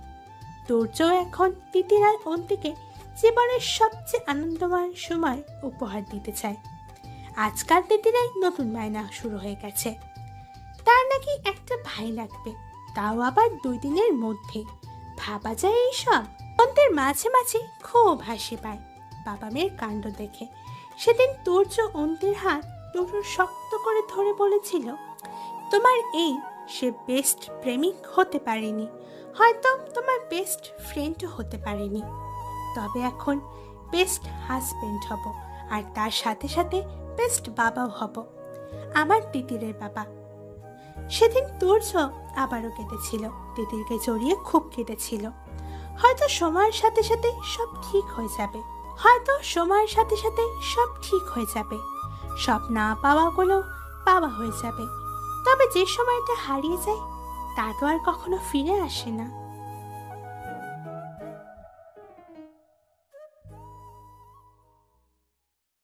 দুর্য এখন তিতির আর অন্তিকে জীবনের সবচেয়ে আনন্দময় সময় উপহার দিতে চায়। আজকাল তিতিরাই নতুন বায়না শুরু হয়ে গেছে। তার নাকি একটা ভাই লাগবে, তাও আবার 2 দিনের মধ্যে। ভাবা যায় এইসব? অন্তের মাঝে মাঝে খুব হাসি পায় বাবা মেয়ের কাণ্ড দেখে। সেদিন দুর্য অন্তের হাত দুটো শক্ত করে ধরে বলেছিল, তোমার এই সে বেস্ট প্রেমিক হতে পারেনি, হয়তো তোমার বেস্ট ফ্রেন্ডও হতে পারেনি, তবে এখন বেস্ট হাজবেন্ড হব, আর তার সাথে সাথে বেস্ট বাবাও হব, আমার তিতিরের বাবা। সেদিন দুর্য আবারও কেঁদেছিল, তিতিরকে জড়িয়ে খুব কেঁদেছিল। হয়তো সময়ের সাথে সাথে সব ঠিক হয়ে যাবে, সব না পাওয়াগুলো পাওয়া হয়ে যাবে। তবে যে সময়টা হারিয়ে যায় তা তো আর কখনো ফিরে আসে না।